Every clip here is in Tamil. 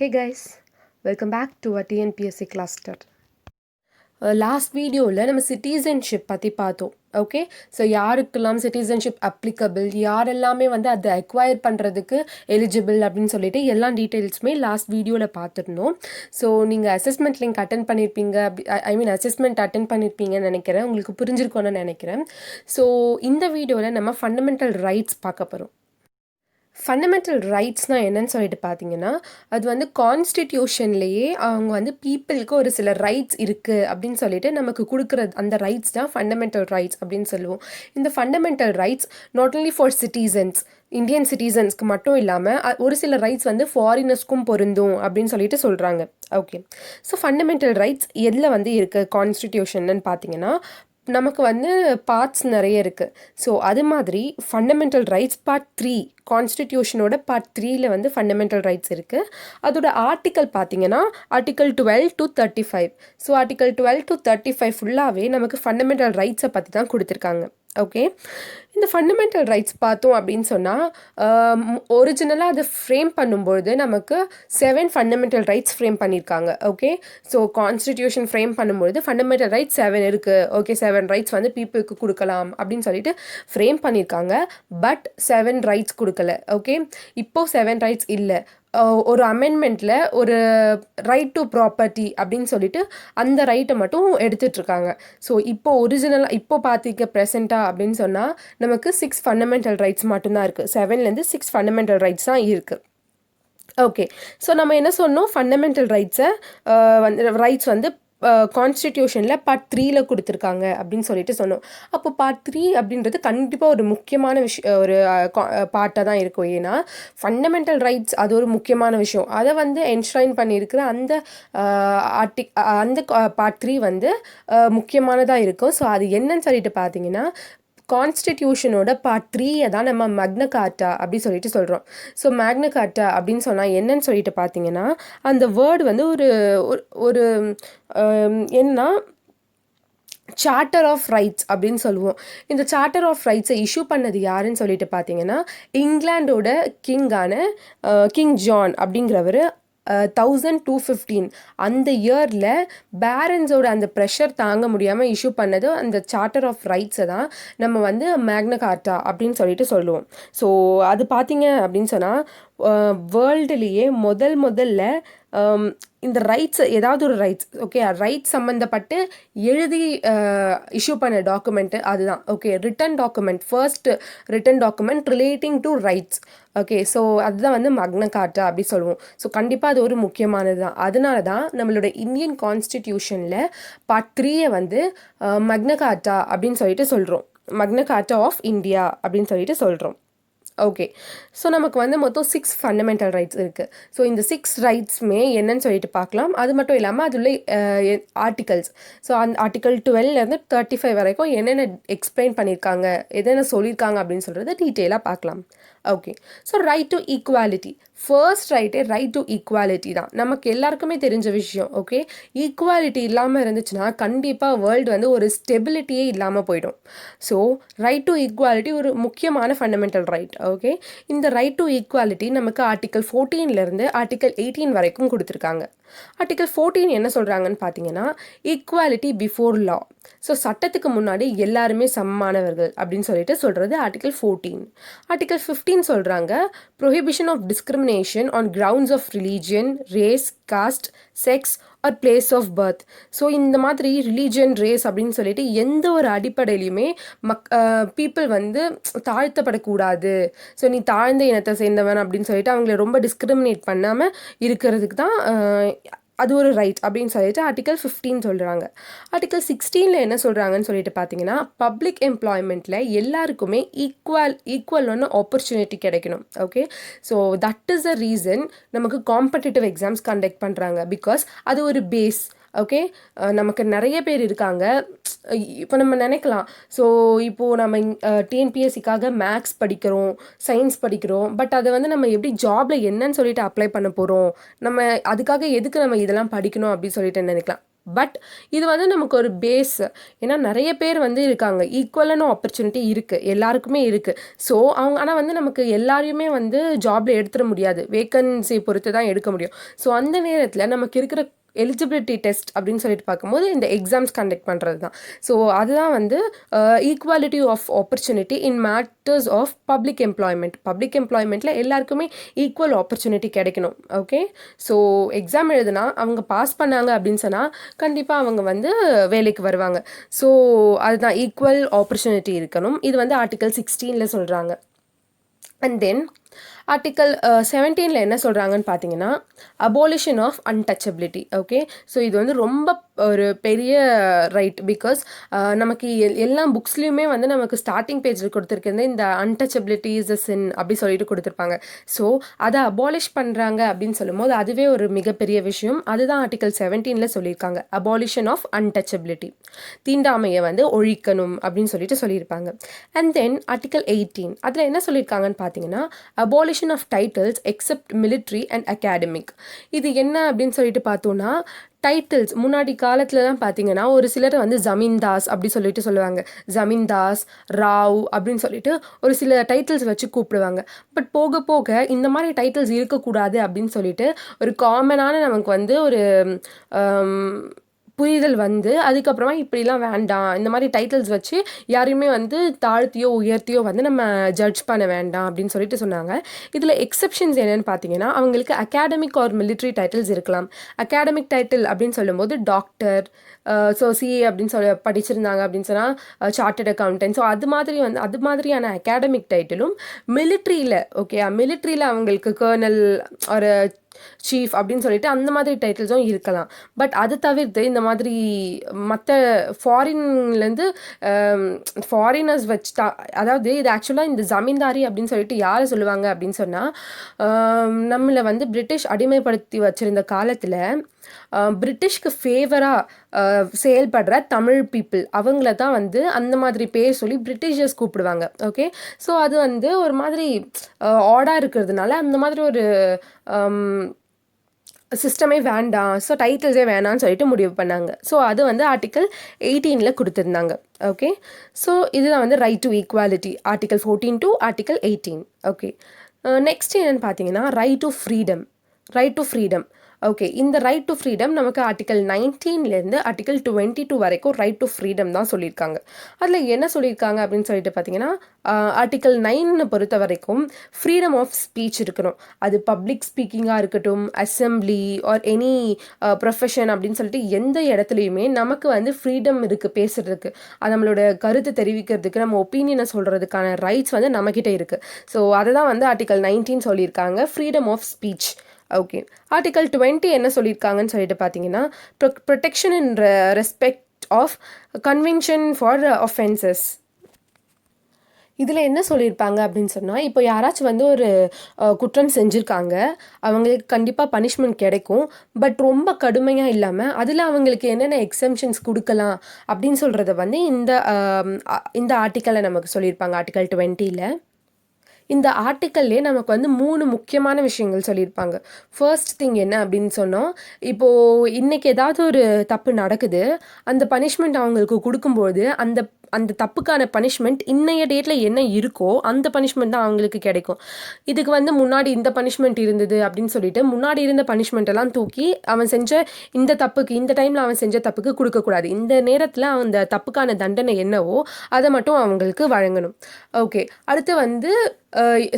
Hey guys, welcome back to our TNPSC cluster. Last வீடியோவில் நம்ம சிட்டிசன்ஷிப் பற்றி பார்த்தோம். ஓகே, ஸோ யாருக்கெல்லாம் சிட்டிசன்ஷிப் அப்ளிகபிள், யாரெல்லாமே வந்து அதை அக்வயர் பண்ணுறதுக்கு எலிஜிபிள் அப்படின்னு சொல்லிட்டு எல்லா டீட்டெயில்ஸுமே லாஸ்ட் வீடியோவில் பார்த்துருந்தோம். ஸோ நீங்கள் அசஸ்மெண்ட் லிங்க் அட்டன் பண்ணியிருப்பீங்க, அசஸ்மெண்ட் அட்டன் பண்ணியிருப்பீங்கன்னு நினைக்கிறேன். உங்களுக்கு புரிஞ்சிருக்கோன்னு நினைக்கிறேன். ஸோ இந்த வீடியோவில் நம்ம ஃபண்டமெண்டல் ரைட்ஸ் பார்க்க போகிறோம். ஃபண்டமெண்டல் ரைட்ஸ்னால் என்னன்னு சொல்லிட்டு பார்த்தீங்கன்னா, அது வந்து கான்ஸ்டிடியூஷன்லேயே அவங்க வந்து பீப்புளுக்கு ஒரு சில ரைட்ஸ் இருக்குது அப்படின்னு சொல்லிட்டு நமக்கு கொடுக்குற அந்த ரைட்ஸ் தான் ஃபண்டமெண்டல் ரைட்ஸ் அப்படின்னு சொல்லுவோம். இந்த fundamental rights not only for citizens, Indian சிட்டிசன்ஸ்க்கு மட்டும் இல்லாமல் ஒரு சில ரைட்ஸ் வந்து ஃபாரினர்ஸ்க்கும் பொருந்தும் அப்படின்னு சொல்லிட்டு சொல்கிறாங்க. ஓகே, ஸோ ஃபண்டமெண்டல் ரைட்ஸ் எதில் வந்து இருக்குது கான்ஸ்டிடியூஷன்னு பார்த்தீங்கன்னா, நமக்கு வந்து பார்ட்ஸ் நிறைய இருக்குது. ஸோ அது மாதிரி ஃபண்டமெண்டல் ரைட்ஸ் பார்ட் 3, கான்ஸ்டிடியூஷனோட பார்ட் 3ல் வந்து ஃபண்டமெண்டல் ரைட்ஸ் இருக்குது. அதோட ஆர்டிக்கல் பார்த்தீங்கன்னா article 12 to 35. So article 12 to 35 ஃபுல்லாகவே நமக்கு ஃபண்டமெண்டல் ரைட்ஸை பற்றி தான் கொடுத்துருக்காங்க. ஓகே, இந்த ஃபண்டமெண்டல் ரைட்ஸ் பார்த்தோம் அப்படின்னு சொன்னால், ஒரிஜினலாக அதை ஃப்ரேம் பண்ணும்பொழுது நமக்கு 7 ஃபண்டமெண்டல் ரைட்ஸ் ஃப்ரேம் பண்ணியிருக்காங்க. ஓகே, ஸோ கான்ஸ்டிடியூஷன் ஃப்ரேம் பண்ணும்பொழுது ஃபண்டமெண்டல் ரைட்ஸ் 7 இருக்குது. ஓகே, 7 ரைட்ஸ் வந்து பீப்புளுக்கு கொடுக்கலாம் அப்படின்னு சொல்லிட்டு ஃப்ரேம் பண்ணியிருக்காங்க. பட் 7 ரைட்ஸ் கொடுக்கல. ஓகே, இப்போது 7 ரைட்ஸ் இல்லை. ஒரு அமெண்ட்மெண்ட்டில் ஒரு ரைட் டு ப்ராப்பர்ட்டி அப்படின்னு சொல்லிட்டு அந்த ரைட்டை மட்டும் எடுத்துகிட்ருக்காங்க. ஸோ ஒரிஜினலாக பார்த்தீங்க ப்ரெசென்ட்டாக அப்படின்னு சொன்னால் நமக்கு 6 ஃபண்டமெண்டல் ரைட்ஸ் மட்டும்தான் இருக்குது. 7லேருந்து 6 ஃபண்டமெண்டல் ரைட்ஸ் தான் இருக்குது. ஓகே, ஸோ நம்ம என்ன சொன்னோம், ஃபண்டமெண்டல் ரைட்ஸ் வந்து கான்ஸ்டிடியூஷனில் பார்ட் 3ல் கொடுத்துருக்காங்க அப்படின்னு சொல்லிட்டு சொன்னோம். அப்போ பார்ட் 3 அப்படின்றது கண்டிப்பாக ஒரு முக்கியமான ஒரு பார்ட்டாக தான் இருக்கும். ஏன்னா ஃபண்டமெண்டல் ரைட்ஸ் அது ஒரு முக்கியமான விஷயம். அதை வந்து என்ஷ்ரைன் பண்ணியிருக்கிற அந்த பார்ட் 3 வந்து முக்கியமானதாக இருக்கும். ஸோ அது என்னன்னு சொல்லிட்டு பார்த்தீங்கன்னா, கான்ஸ்டிடியூஷனோட பார்ட் 3 தான் நம்ம மேக்னா கார்ட்டா அப்படி சொல்லிட்டு சொல்கிறோம். ஸோ மேக்னா கார்ட்டா அப்படின்னு சொன்னால் என்னன்னு சொல்லிட்டு பார்த்தீங்கன்னா, அந்த வேர்டு வந்து ஒரு என்ன சார்ட்டர் ஆஃப் ரைட்ஸ் அப்படின்னு சொல்லுவோம். இந்த சார்ட்டர் ஆஃப் ரைட்ஸை இஷ்யூ பண்ணது யாருன்னு சொல்லிட்டு பார்த்தீங்கன்னா, இங்கிலாண்டோட கிங் ஜான் அப்படிங்கிறவர் 1215 அந்த இயரில் பேரன்ஸோட அந்த ப்ரெஷர் தாங்க முடியாமல் இஷ்யூ பண்ணது அந்த சார்ட்டர் ஆஃப் ரைட்ஸை தான் நம்ம வந்து மேக்னா கார்ட்டா அப்படின்னு சொல்லிட்டு சொல்லுவோம். ஸோ அது பார்த்தீங்க அப்படின்னு சொன்னால் வேர்ல்டுலேயே முதல்ல இந்த ரைட்ஸ், ஏதாவது ஒரு ரைட்ஸ், ஓகே, ரைட்ஸ் சம்மந்தப்பட்டு எழுதி இஷ்யூ பண்ண டாக்குமெண்ட்டு அதுதான். Okay, written document, first written document relating to rights. Okay, so அதுதான் வந்து மேக்னா கார்ட்டா அப்படி சொல்லுவோம். ஸோ கண்டிப்பாக அது ஒரு முக்கியமானது தான். அதனால தான் நம்மளோட இந்தியன் கான்ஸ்டிடியூஷனில் பார்ட் 3 வந்து மேக்னா கார்ட்டா அப்படின்னு சொல்லிட்டு சொல்கிறோம். மேக்னா கார்ட்டா ஆஃப் இந்தியா அப்படின்னு சொல்லிட்டு சொல்கிறோம். ஓகே, ஸோ நமக்கு வந்து மொத்தம் 6 ஃபண்டமெண்டல் ரைட்ஸ் இருக்குது. ஸோ இந்த 6 ரைட்ஸுமே என்னன்னு சொல்லிட்டு பார்க்கலாம். அது மட்டும் இல்லாமல் அதில் ஆர்டிகல்ஸ், ஸோ அந்த ஆர்டிக்கல் 12லேருந்து 35 வரைக்கும் என்னென்ன எக்ஸ்பிளைன் பண்ணியிருக்காங்க, என்னென்ன சொல்லியிருக்காங்க அப்படின்னு சொல்கிறத டீட்டெயிலாக பார்க்கலாம். Okay, so right to equality, first right to equality தான் நமக்கு எல்லாருக்குமே தெரிஞ்ச விஷயம். ஓகே, ஈக்குவாலிட்டி இல்லாமல் இருந்துச்சுன்னா கண்டிப்பாக வேர்ல்டு வந்து ஒரு ஸ்டெபிலிட்டியே இல்லாமல் போயிடும். ஸோ ரைட் டு ஈக்குவாலிட்டி ஒரு முக்கியமான ஃபண்டமெண்டல் ரைட். ஓகே, இந்த ரைட் டு ஈக்குவாலிட்டி நமக்கு ஆர்டிக்கல் 14லேருந்து ஆர்டிக்கல் 18 வரைக்கும் கொடுத்துருக்காங்க. ஆர்டிக்கல் 14 என்ன சொல்கிறாங்கன்னு பார்த்தீங்கன்னா, ஈக்குவாலிட்டி பிஃபோர் லா. ஸோ சட்டத்துக்கு முன்னாடி எல்லாருமே சமமானவர்கள் அப்படின்னு சொல்லிட்டு சொல்கிறது ஆர்டிக்கல் 14. ஆர்டிக்கல் 15 சொல்கிறாங்க, prohibition of discrimination on grounds of religion, race, caste, sex or place of birth. So இந்த மாதிரி ரிலீஜன், ரேஸ் அப்படின்னு சொல்லிட்டு எந்த ஒரு அடிப்படையிலையுமே பீப்புள் வந்து தாழ்த்தப்படக்கூடாது. ஸோ நீ தாழ்ந்த இனத்தை சேர்ந்தவன் அப்படின்னு சொல்லிட்டு அவங்கள ரொம்ப டிஸ்கிரிமினேட் பண்ணாமல் இருக்கிறதுக்கு தான் அது ஒரு ரைட் அப்படின்னு சொல்லிட்டு ஆர்டிக்கல் 15 சொல்கிறாங்க. ஆர்டிக்கல் 16ல் என்ன சொல்கிறாங்கன்னு சொல்லிட்டு பார்த்தீங்கன்னா, பப்ளிக் எம்ப்ளாய்மெண்ட்டில் எல்லாருக்குமே ஈக்குவலான ஆப்பர்ச்சுனிட்டி கிடைக்கணும். Okay, so that is the reason நமக்கு காம்படிட்டிவ் எக்ஸாம்ஸ் கண்டக்ட் பண்ணுறாங்க. பிகாஸ் அது ஒரு பேஸ். ஓகே, நமக்கு நிறைய பேர் இருக்காங்க. இப்போ நம்ம நினைக்கலாம், ஸோ இப்போது நம்ம டிஎன்பிஎஸ்சிக்காக மேக்ஸ் படிக்கிறோம், சயின்ஸ் படிக்கிறோம், பட் அதை வந்து நம்ம எப்படி ஜாபில் என்னன்னு சொல்லிட்டு அப்ளை பண்ண போகிறோம், நம்ம அதுக்காக எதுக்கு நம்ம இதெல்லாம் படிக்கணும் அப்படின்னு சொல்லிட்டு நினைக்கலாம். பட் இது வந்து நமக்கு ஒரு பேஸ். ஏன்னா நிறைய பேர் வந்து இருக்காங்க, ஈக்குவலான ஆப்பர்ச்சுனிட்டி இருக்குது, எல்லாருக்குமே இருக்குது. ஸோ அவங்க ஆனால் வந்து நமக்கு எல்லாரையுமே வந்து ஜாப்ல எடுத்துட முடியாது, வேக்கன்சி பொறுத்து தான் எடுக்க முடியும். ஸோ அந்த நேரத்தில் நமக்கு இருக்கிற எலிஜிபிலிட்டி டெஸ்ட் அப்படின்னு சொல்லிட்டு பார்க்கும்போது இந்த எக்ஸாம்ஸ் கண்டக்ட் பண்ணுறது தான். ஸோ அதுதான் வந்து equality of opportunity in matters of public employment. Public எம்ப்ளாய்மெண்ட்டில் எல்லாருக்குமே ஈக்குவல் ஆப்பர்ச்சுனிட்டி கிடைக்கணும். ஓகே, ஸோ எக்ஸாம் எழுதுனா அவங்க பாஸ் பண்ணாங்க அப்படின்னு சொன்னால் கண்டிப்பாக அவங்க வந்து வேலைக்கு வருவாங்க. ஸோ அதுதான் ஈக்குவல் ஆப்பர்ச்சுனிட்டி இருக்கணும். இது வந்து ஆர்டிகல் 16 சொல்கிறாங்க. அண்ட் தென் ஆர்டிக்கல் 17 என்ன சொல்கிறாங்கன்னு பார்த்தீங்கன்னா abolition of untouchability. Okay, so இது வந்து ரொம்ப ஒரு பெரிய ரைட். பிகாஸ் நமக்கு எல்லா புக்ஸ்லேயுமே வந்து நமக்கு ஸ்டார்டிங் பேஜில் கொடுத்துருக்கிறது இந்த அன்டச்சபிலிட்டி இஸ் அ சின் அப்படி சொல்லிட்டு கொடுத்துருப்பாங்க. ஸோ அதை அபாலிஷ் பண்ணுறாங்க அப்படின்னு சொல்லும்போது அதுவே ஒரு மிகப்பெரிய விஷயம். அதுதான் ஆர்டிகல் 17 சொல்லியிருக்காங்க, அபாலிஷன் ஆஃப் அன்டச்சபிலிட்டி, தீண்டாமையை வந்து ஒழிக்கணும் அப்படின்னு சொல்லிட்டு சொல்லியிருப்பாங்க. அண்ட் தென் ஆர்டிகல் 18 அதில் என்ன சொல்லியிருக்காங்கன்னு பார்த்தீங்கன்னா abolition of titles except military and academic. இது என்ன அப்படின்னு சொல்லிட்டு பார்த்தோன்னா டைட்டில்ஸ் முன்னாடி காலத்துலலாம் பார்த்தீங்கன்னா ஒரு சிலர் வந்து ஜமீன்தாஸ் அப்படி சொல்லிட்டு சொல்லுவாங்க, ஜமீன்தாஸ், ராவ் அப்படின்னு சொல்லிட்டு ஒரு சில டைட்டில்ஸ் வச்சு கூப்பிடுவாங்க. பட் போக போக இந்த மாதிரி டைட்டில்ஸ் இருக்கக்கூடாது அப்படின்னு சொல்லிட்டு ஒரு காமனான நமக்கு வந்து ஒரு புரிதல் வந்து அதுக்கப்புறமா இப்படிலாம் வேண்டாம், இந்த மாதிரி டைட்டில்ஸ் வச்சு யாரையுமே வந்து தாழ்த்தியோ உயர்த்தியோ வந்து நம்ம ஜட்ஜ் பண்ண வேண்டாம் அப்படின்னு சொல்லிட்டு சொன்னாங்க. இதில் எக்ஸப்ஷன்ஸ் என்னென்னு பார்த்தீங்கன்னா அவங்களுக்கு அகாடமிக் ஆர் மிலிட்ரி டைட்டில்ஸ் இருக்கலாம். அகாடமிக் டைட்டில் அப்படின்னு சொல்லும்போது டாக்டர், ஸோ சிஏ அப்படின்னு சொல்லி படிச்சிருந்தாங்க அப்படின்னு சொன்னால் சார்ட்டர்ட் அக்கௌண்டன்ட், ஸோ அது மாதிரியான அகாடமிக் டைட்டிலும் மிலிட்ரியில், ஓகே, மிலிட்ரியில் அவங்களுக்கு கர்னல் ஒரு சீஃப் அப்படின்னு சொல்லிட்டு அந்த மாதிரி டைட்டில்ஸும் இருக்கலாம். பட் அது தவிர்த்து இந்த மாதிரி மற்ற ஃபாரின்லேருந்து ஃபாரினர்ஸ் வச்சு அதாவது இது ஆக்சுவலாக இந்த ஜமீன்தாரி அப்படின்னு சொல்லிட்டு யாரை சொல்லுவாங்க அப்படின்னு சொன்னால் நம்மளை வந்து பிரிட்டிஷ் அடிமைப்படுத்தி வச்சுருந்த காலத்தில் பிரிட்டிஷ்க்கு ஃபேவராக செயல்படுற தமிழ் பீப்புள் அவங்கள தான் வந்து அந்த மாதிரி பேர் சொல்லி பிரிட்டிஷர்ஸ் கூப்பிடுவாங்க. ஓகே, ஸோ அது வந்து ஒரு மாதிரி ஆடாக இருக்கிறதுனால அந்த மாதிரி ஒரு சிஸ்டமே வேண்டாம், ஸோ டைட்டில்ஸே வேணான்னு சொல்லிட்டு முடிவு பண்ணாங்க. ஸோ அது வந்து ஆர்டிக்கல் 18 கொடுத்துருந்தாங்க. ஓகே, ஸோ இதுதான் வந்து right to equality, article 14 to article 18. Okay, next என்னென்னு பார்த்தீங்கன்னா ரைட் டு ஃப்ரீடம். ஓகே, இந்த ரைட் டு ஃப்ரீடம் நமக்கு ஆர்டிக்கல் 19 ஆர்டிக்கல் 22 வரைக்கும் ரைட் டு ஃப்ரீடம் தான் சொல்லியிருக்காங்க. அதில் என்ன சொல்லியிருக்காங்க அப்படின்னு சொல்லிட்டு பார்த்தீங்கன்னா ஆர்டிக்கல் 9 பொறுத்த வரைக்கும் ஃப்ரீடம் ஆஃப் ஸ்பீச் இருக்கணும். அது பப்ளிக் ஸ்பீக்கிங்காக இருக்கட்டும், அசம்பிளி ஆர் எனி ப்ரொஃபஷன் அப்படின்னு சொல்லிட்டு எந்த இடத்துலையுமே நமக்கு வந்து ஃப்ரீடம் இருக்குது பேசுகிறதுக்கு, அது நம்மளோட கருத்து தெரிவிக்கிறதுக்கு, நம்ம ஒப்பீனியனை சொல்கிறதுக்கான ரைட்ஸ் வந்து நம்மக்கிட்ட இருக்குது. ஸோ அதை தான் வந்து ஆர்டிக்கல் 19 சொல்லியிருக்காங்க, freedom of speech. Okay, article 20 என்ன சொல்லியிருக்காங்கன்னு சொல்லிட்டு பார்த்தீங்கன்னா protection in respect of conviction for offences. இதில் என்ன சொல்லியிருப்பாங்க அப்படின்னு சொன்னால் இப்போ யாராச்சும் வந்து ஒரு குற்றம் செஞ்சுருக்காங்க, அவங்களுக்கு கண்டிப்பாக பனிஷ்மெண்ட் கிடைக்கும். பட் ரொம்ப கடுமையாக இல்லாமல் அதில் அவங்களுக்கு என்னென்ன எக்ஸம்ஷன்ஸ் கொடுக்கலாம் அப்படின்னு சொல்கிறத வந்து இந்த ஆர்டிக்கலில் நமக்கு சொல்லியிருப்பாங்க. ஆர்டிக்கல் 20 இந்த ஆர்டிக்கல்லே நமக்கு வந்து 3 முக்கியமான விஷயங்கள் சொல்லியிருப்பாங்க. ஃபர்ஸ்ட் திங் என்ன அப்படின்னு சொன்னோம், இப்போது இன்றைக்கி ஏதாவது ஒரு தப்பு நடக்குது, அந்த பனிஷ்மெண்ட் அவங்களுக்கு கொடுக்கும்போது அந்த தப்புக்கான பனிஷ்மெண்ட் இன்னைய டேட்டில் என்ன இருக்கோ அந்த பனிஷ்மெண்ட் தான் அவங்களுக்கு கிடைக்கும். இதுக்கு வந்து முன்னாடி இந்த பனிஷ்மெண்ட் இருந்தது அப்படின்னு சொல்லிட்டு முன்னாடி இருந்த பனிஷ்மெண்ட் எல்லாம் தூக்கி அவன் செஞ்ச இந்த தப்புக்கு, இந்த டைமில் அவன் செஞ்ச தப்புக்கு கொடுக்கக்கூடாது. இந்த நேரத்தில் அந்த தப்புக்கான தண்டனை என்னவோ அதை மட்டும் அவங்களுக்கு வழங்கணும். ஓகே, அடுத்து வந்து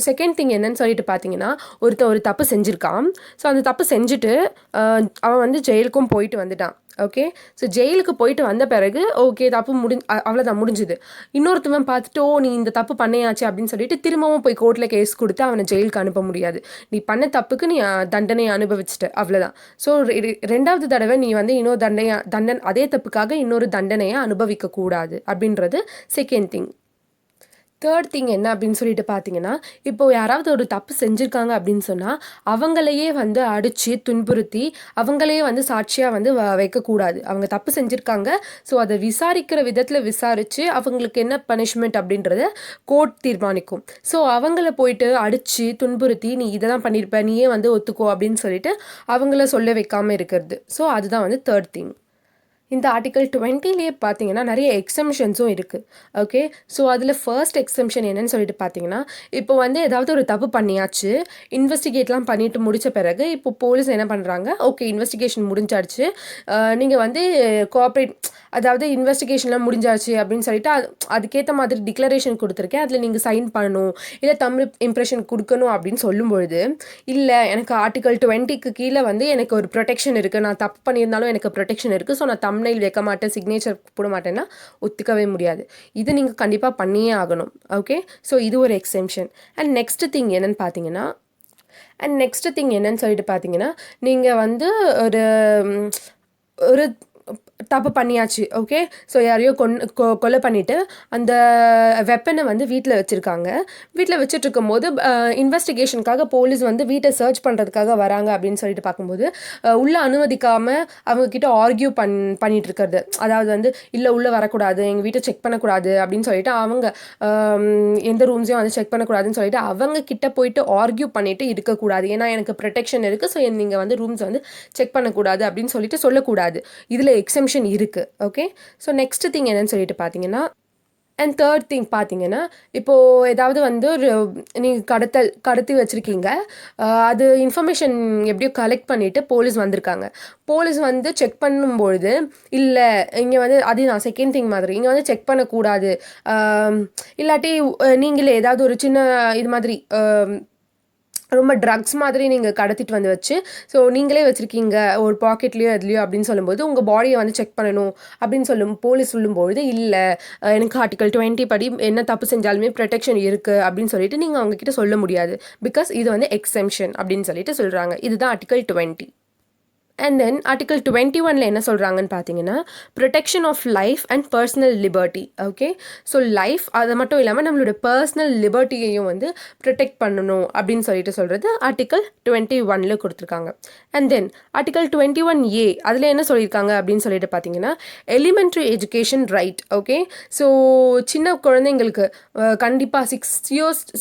செகண்ட் திங் என்னன்னு சொல்லிட்டு பார்த்தீங்கன்னா ஒரு தப்பு செஞ்சுருக்கான். ஸோ அந்த தப்பு செஞ்சுட்டு அவன் வந்து ஜெயிலுக்கும் போயிட்டு வந்துட்டான். ஓகே, ஸோ ஜெயிலுக்கு போயிட்டு வந்த பிறகு ஓகே தப்பு அவ்வளோதான் முடிஞ்சுது. இன்னொருத்தவன் பார்த்துட்டு நீ இந்த தப்பு பண்ணையாச்சு அப்படின்னு சொல்லிட்டு திரும்பவும் போய் கோர்ட்டில் கேஸ் கொடுத்து அவனை ஜெயிலுக்கு அனுப்ப முடியாது. நீ பண்ண தப்புக்கு நீ தண்டனையை அனுபவிச்சுட்டு அவ்வளோதான். ஸோ ரெண்டாவது தடவை நீ வந்து இன்னொரு அதே தப்புக்காக இன்னொரு தண்டனையை அனுபவிக்க கூடாது அப்படின்றது செகண்ட் திங். தேர்ட் திங் என்ன அப்படின்னு சொல்லிட்டு பார்த்தீங்கன்னா இப்போது யாராவது ஒரு தப்பு செஞ்சுருக்காங்க அப்படின்னு சொன்னால் அவங்களையே வந்து அடித்து துன்புறுத்தி அவங்களையே வந்து சாட்சியாக வந்து வைக்கக்கூடாது. அவங்க தப்பு செஞ்சுருக்காங்க, ஸோ அதை விசாரிக்கிற விதத்தில் விசாரித்து அவங்களுக்கு என்ன பனிஷ்மெண்ட் அப்படின்றத கோர்ட் தீர்மானிக்கும். ஸோ அவங்கள போயிட்டு அடித்து துன்புறுத்தி நீ இதை தான் பண்ணியிருப்ப, நீயே வந்து ஒத்துக்கோ அப்படின்னு சொல்லிட்டு அவங்கள சொல்ல வைக்காமல் இருக்கிறது. ஸோ அதுதான் வந்து தேர்ட் திங். இந்த ஆர்டிகல் 20லேயே பார்த்தீங்கன்னா நிறைய எக்ஸம்ஷன்ஸும் இருக்குது. ஓகே, ஸோ அதில் ஃபர்ஸ்ட் எக்ஸம்ஷன் என்னன்னு சொல்லிட்டு பார்த்தீங்கன்னா, இப்போ வந்து ஏதாவது ஒரு தப்பு பண்ணியாச்சு, இன்வெஸ்டிகேட்லாம் பண்ணிட்டு முடிச்ச பிறகு இப்போ போலீஸ் என்ன பண்ணுறாங்க, ஓகே இன்வெஸ்டிகேஷன் முடிஞ்சாச்சு, நீங்கள் வந்து கோஆப்ரேட், அதாவது இன்வெஸ்டிகேஷன்லாம் முடிஞ்சாச்சு அப்படின்னு சொல்லிட்டு அதுக்கேற்ற மாதிரி டிக்ளரேஷன் கொடுத்துருக்கேன், அதில் நீங்கள் சைன் பண்ணணும் இல்லை தமிழ் இம்ப்ரெஷன் கொடுக்கணும் அப்படின்னு சொல்லும்பொழுது, இல்லை எனக்கு ஆர்டிகல் 20க்கு கீழே வந்து எனக்கு ஒரு ப்ரொடெக்ஷன் இருக்குது, நான் தப்பு பண்ணியிருந்தாலும் எனக்கு ப்ரொடெக்ஷன் இருக்குது, ஸோ நான் தம்ப்நெயில் வைக்க மாட்டேன், சிக்னேச்சர் போட மாட்டேன்னா ஒத்துக்கவே முடியாது. இது நீங்கள் கண்டிப்பாக பண்ணியே ஆகணும். ஓகே, ஸோ இது ஒரு எக்ஸெம்ஷன். அண்ட் நெக்ஸ்ட் திங் என்னன்னு சொல்லிட்டு பார்த்தீங்கன்னா, நீங்கள் வந்து ஒரு ஒரு தப்பு பண்ணியாச்சு. ஓகே, ஸோ யாரையோ கொலை பண்ணிவிட்டு அந்த வெப்பனை வந்து வீட்டில் வச்சுருக்காங்க. வீட்டில் வச்சுட்ருக்கும் போது இன்வெஸ்டிகேஷனுக்காக போலீஸ் வந்து வீட்டை சர்ச் பண்ணுறதுக்காக வராங்க அப்படின்னு சொல்லிட்டு பார்க்கும்போது, உள்ளே அனுமதிக்காமல் அவங்கக்கிட்ட ஆர்கியூ பண்ணிகிட்டு இருக்கிறது, அதாவது வந்து இல்லை உள்ளே வரக்கூடாது, எங்கள் வீட்டை செக் பண்ணக்கூடாது அப்படின்னு சொல்லிட்டு அவங்க எந்த ரூம்ஸையும் வந்து செக் பண்ணக்கூடாதுன்னு சொல்லிட்டு அவங்க கிட்ட போயிட்டு ஆர்கியூ பண்ணிட்டு இருக்கக்கூடாது. ஏன்னா எனக்கு ப்ரொடெக்ஷன் இருக்குது, ஸோ நீங்கள் வந்து ரூம்ஸை வந்து செக் பண்ணக்கூடாது அப்படின்னு சொல்லிட்டு சொல்லக்கூடாது. இதில் எக்ஸம்ஷன் இருக்குது. ஓகே, ஸோ நெக்ஸ்ட் திங் என்னன்னு சொல்லிட்டு பார்த்தீங்கன்னா, அண்ட் தேர்ட் திங் பார்த்தீங்கன்னா, இப்போது ஏதாவது வந்து ஒரு நீங்கள் கடத்தி வச்சுருக்கீங்க, அது இன்ஃபர்மேஷன் எப்படியோ கலெக்ட் பண்ணிவிட்டு போலீஸ் வந்திருக்காங்க. போலீஸ் வந்து செக் பண்ணும்பொழுது, இல்லை இங்கே வந்து அது நான் செகண்ட் திங் மாதிரி இங்கே வந்து செக் பண்ணக்கூடாது, இல்லாட்டி நீங்களே ஏதாவது ஒரு சின்ன இது மாதிரி ரொம்ப ட்ரக்ஸ் மாதிரி நீங்கள் கடத்திட்டு வந்து வச்சு, ஸோ நீங்களே வச்சுருக்கீங்க ஒரு பாக்கெட்லேயோ அதுலேயோ அப்படின்னு சொல்லும்போது, உங்கள் பாடியை வந்து செக் பண்ணணும் அப்படின்னு போலீஸ் சொல்லும்பொழுது, இல்லை எனக்கு ஆர்டிகல் 20 படி என்ன தப்பு செஞ்சாலுமே ப்ரொடெக்ஷன் இருக்குது அப்படின்னு சொல்லிட்டு நீங்கள் அவங்கக்கிட்ட சொல்ல முடியாது. பிகாஸ் இது வந்து எக்ஸெம்ஷன் அப்படின்னு சொல்லிட்டு சொல்கிறாங்க. இதுதான் ஆர்டிகல் 20. அண்ட் தென் ஆர்டிகல் 21ல் என்ன சொல்கிறாங்கன்னு பார்த்தீங்கன்னா, protection of life and personal liberty. Okay, so life அது மட்டும் இல்லாமல் நம்மளோட பர்சனல் லிபர்ட்டியையும் வந்து ப்ரொடெக்ட் பண்ணணும் அப்படின்னு சொல்லிட்டு சொல்கிறது ஆர்டிகல் 21ல் கொடுத்துருக்காங்க. அண்ட் தென் ஆர்டிகல் 21A அதில் என்ன சொல்லியிருக்காங்க அப்படின்னு சொல்லிட்டு பார்த்தீங்கன்னா, elementary education right. Okay, so சின்ன குழந்தைங்களுக்கு கண்டிப்பாக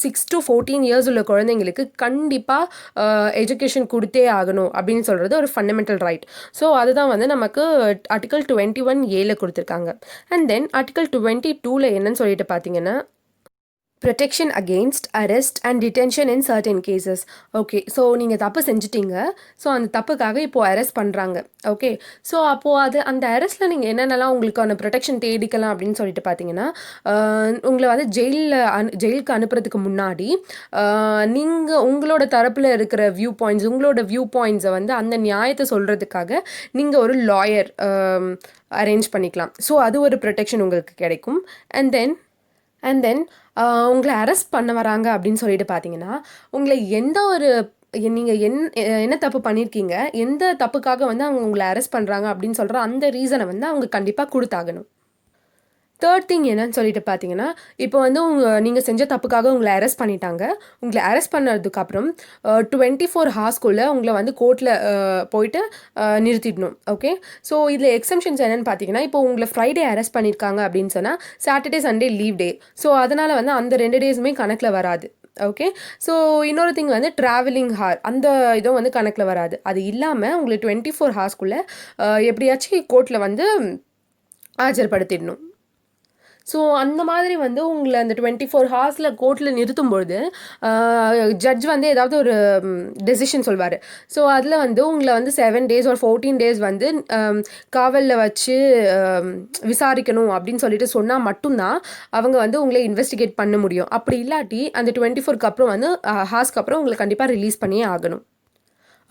6 to 14 years உள்ள குழந்தைங்களுக்கு கண்டிப்பாக எஜுகேஷன் கொடுத்தே ஆகணும் அப்படின்னு சொல்கிறது ஒரு ஃபண்டமெண்டல் ரைட். ஸோ அதுதான் வந்து நமக்கு ஆர்டிகல் 21A கொடுத்துருக்காங்க. அண்ட் தென் ஆர்டிகல் 22ல் என்னன்னு சொல்லிட்டு பார்த்தீங்கன்னா, protection against arrest and detention in certain cases. Okay, so நீங்கள் தப்பு செஞ்சிட்டீங்க, ஸோ அந்த தப்புக்காக இப்போது அரெஸ்ட் பண்ணுறாங்க. ஓகே, ஸோ அப்போது அந்த அரெஸ்ட்டில் நீங்கள் என்னென்னலாம் உங்களுக்கான ப்ரொடெக்ஷன் தேடிக்கலாம் அப்படின்னு சொல்லிட்டு பார்த்தீங்கன்னா, உங்களை வந்து ஜெயிலுக்கு அனுப்புறதுக்கு முன்னாடி நீங்கள் உங்களோட தரப்பில் இருக்கிற உங்களோட வியூ பாயிண்ட்ஸை வந்து அந்த நியாயத்தை சொல்கிறதுக்காக நீங்கள் ஒரு லாயர் அரேஞ்ச் பண்ணிக்கலாம். ஸோ அது ஒரு ப்ரொடெக்ஷன் உங்களுக்கு கிடைக்கும். அண்ட் தென் உங்களை அரெஸ்ட் பண்ண வராங்க அப்படின்னு சொல்லிட்டு பார்த்தீங்கன்னா, உங்களை நீங்கள் என்ன தப்பு பண்ணியிருக்கீங்க, எந்த தப்புக்காக வந்து அவங்க உங்களை அரெஸ்ட் பண்ணுறாங்க அப்படின்னு சொல்கிற அந்த ரீசனை வந்து அவங்க கண்டிப்பாக கொடுத்தாகணும். தேர்ட் திங் என்னன்னு சொல்லிட்டு பார்த்தீங்கன்னா, இப்போ வந்து நீங்கள் செஞ்ச தப்புக்காக உங்களை அரெஸ்ட் பண்ணிட்டாங்க. உங்களை அரெஸ்ட் பண்ணதுக்கப்புறம் 24 ஹார்ஸ்க்குள்ளே உங்களை வந்து கோர்ட்டில் போயிட்டு நிறுத்திடணும். ஓகே, ஸோ இதில் எக்ஸம்ஷன்ஸ் என்னென்னு பார்த்தீங்கன்னா, இப்போ உங்களை ஃப்ரைடே அரெஸ்ட் பண்ணியிருக்காங்க அப்படின்னு சொன்னால் Saturday Sunday leave day. So அதனால் வந்து அந்த 2 டேஸுமே கணக்கில் வராது. ஓகே, ஸோ இன்னொரு திங் வந்து ட்ராவலிங் அந்த இதுவும் வந்து கணக்கில் வராது. அது இல்லாமல் உங்களுக்கு 24 ஹார்ஸ்க்குள்ளே எப்படியாச்சும் கோர்ட்டில் வந்து ஆஜர்படுத்திடணும். ஸோ அந்த மாதிரி வந்து உங்களை அந்த 24 ஹார்ஸில் கோர்ட்டில் நிறுத்தும்பொழுது ஜட்ஜ் வந்து ஏதாவது ஒரு டெசிஷன் சொல்வார். ஸோ அதில் வந்து உங்களை வந்து 7 days or 14 days வந்து காவலில் வச்சு விசாரிக்கணும் அப்படின்னு சொல்லிட்டு சொன்னால் மட்டும்தான் அவங்க வந்து உங்களை இன்வெஸ்டிகேட் பண்ண முடியும். அப்படி இல்லாட்டி அந்த 24க்கு அப்புறம் வந்து ஹார்ஸ்க்கு அப்புறம் உங்களை கண்டிப்பாக ரிலீஸ் பண்ணியே ஆகணும்.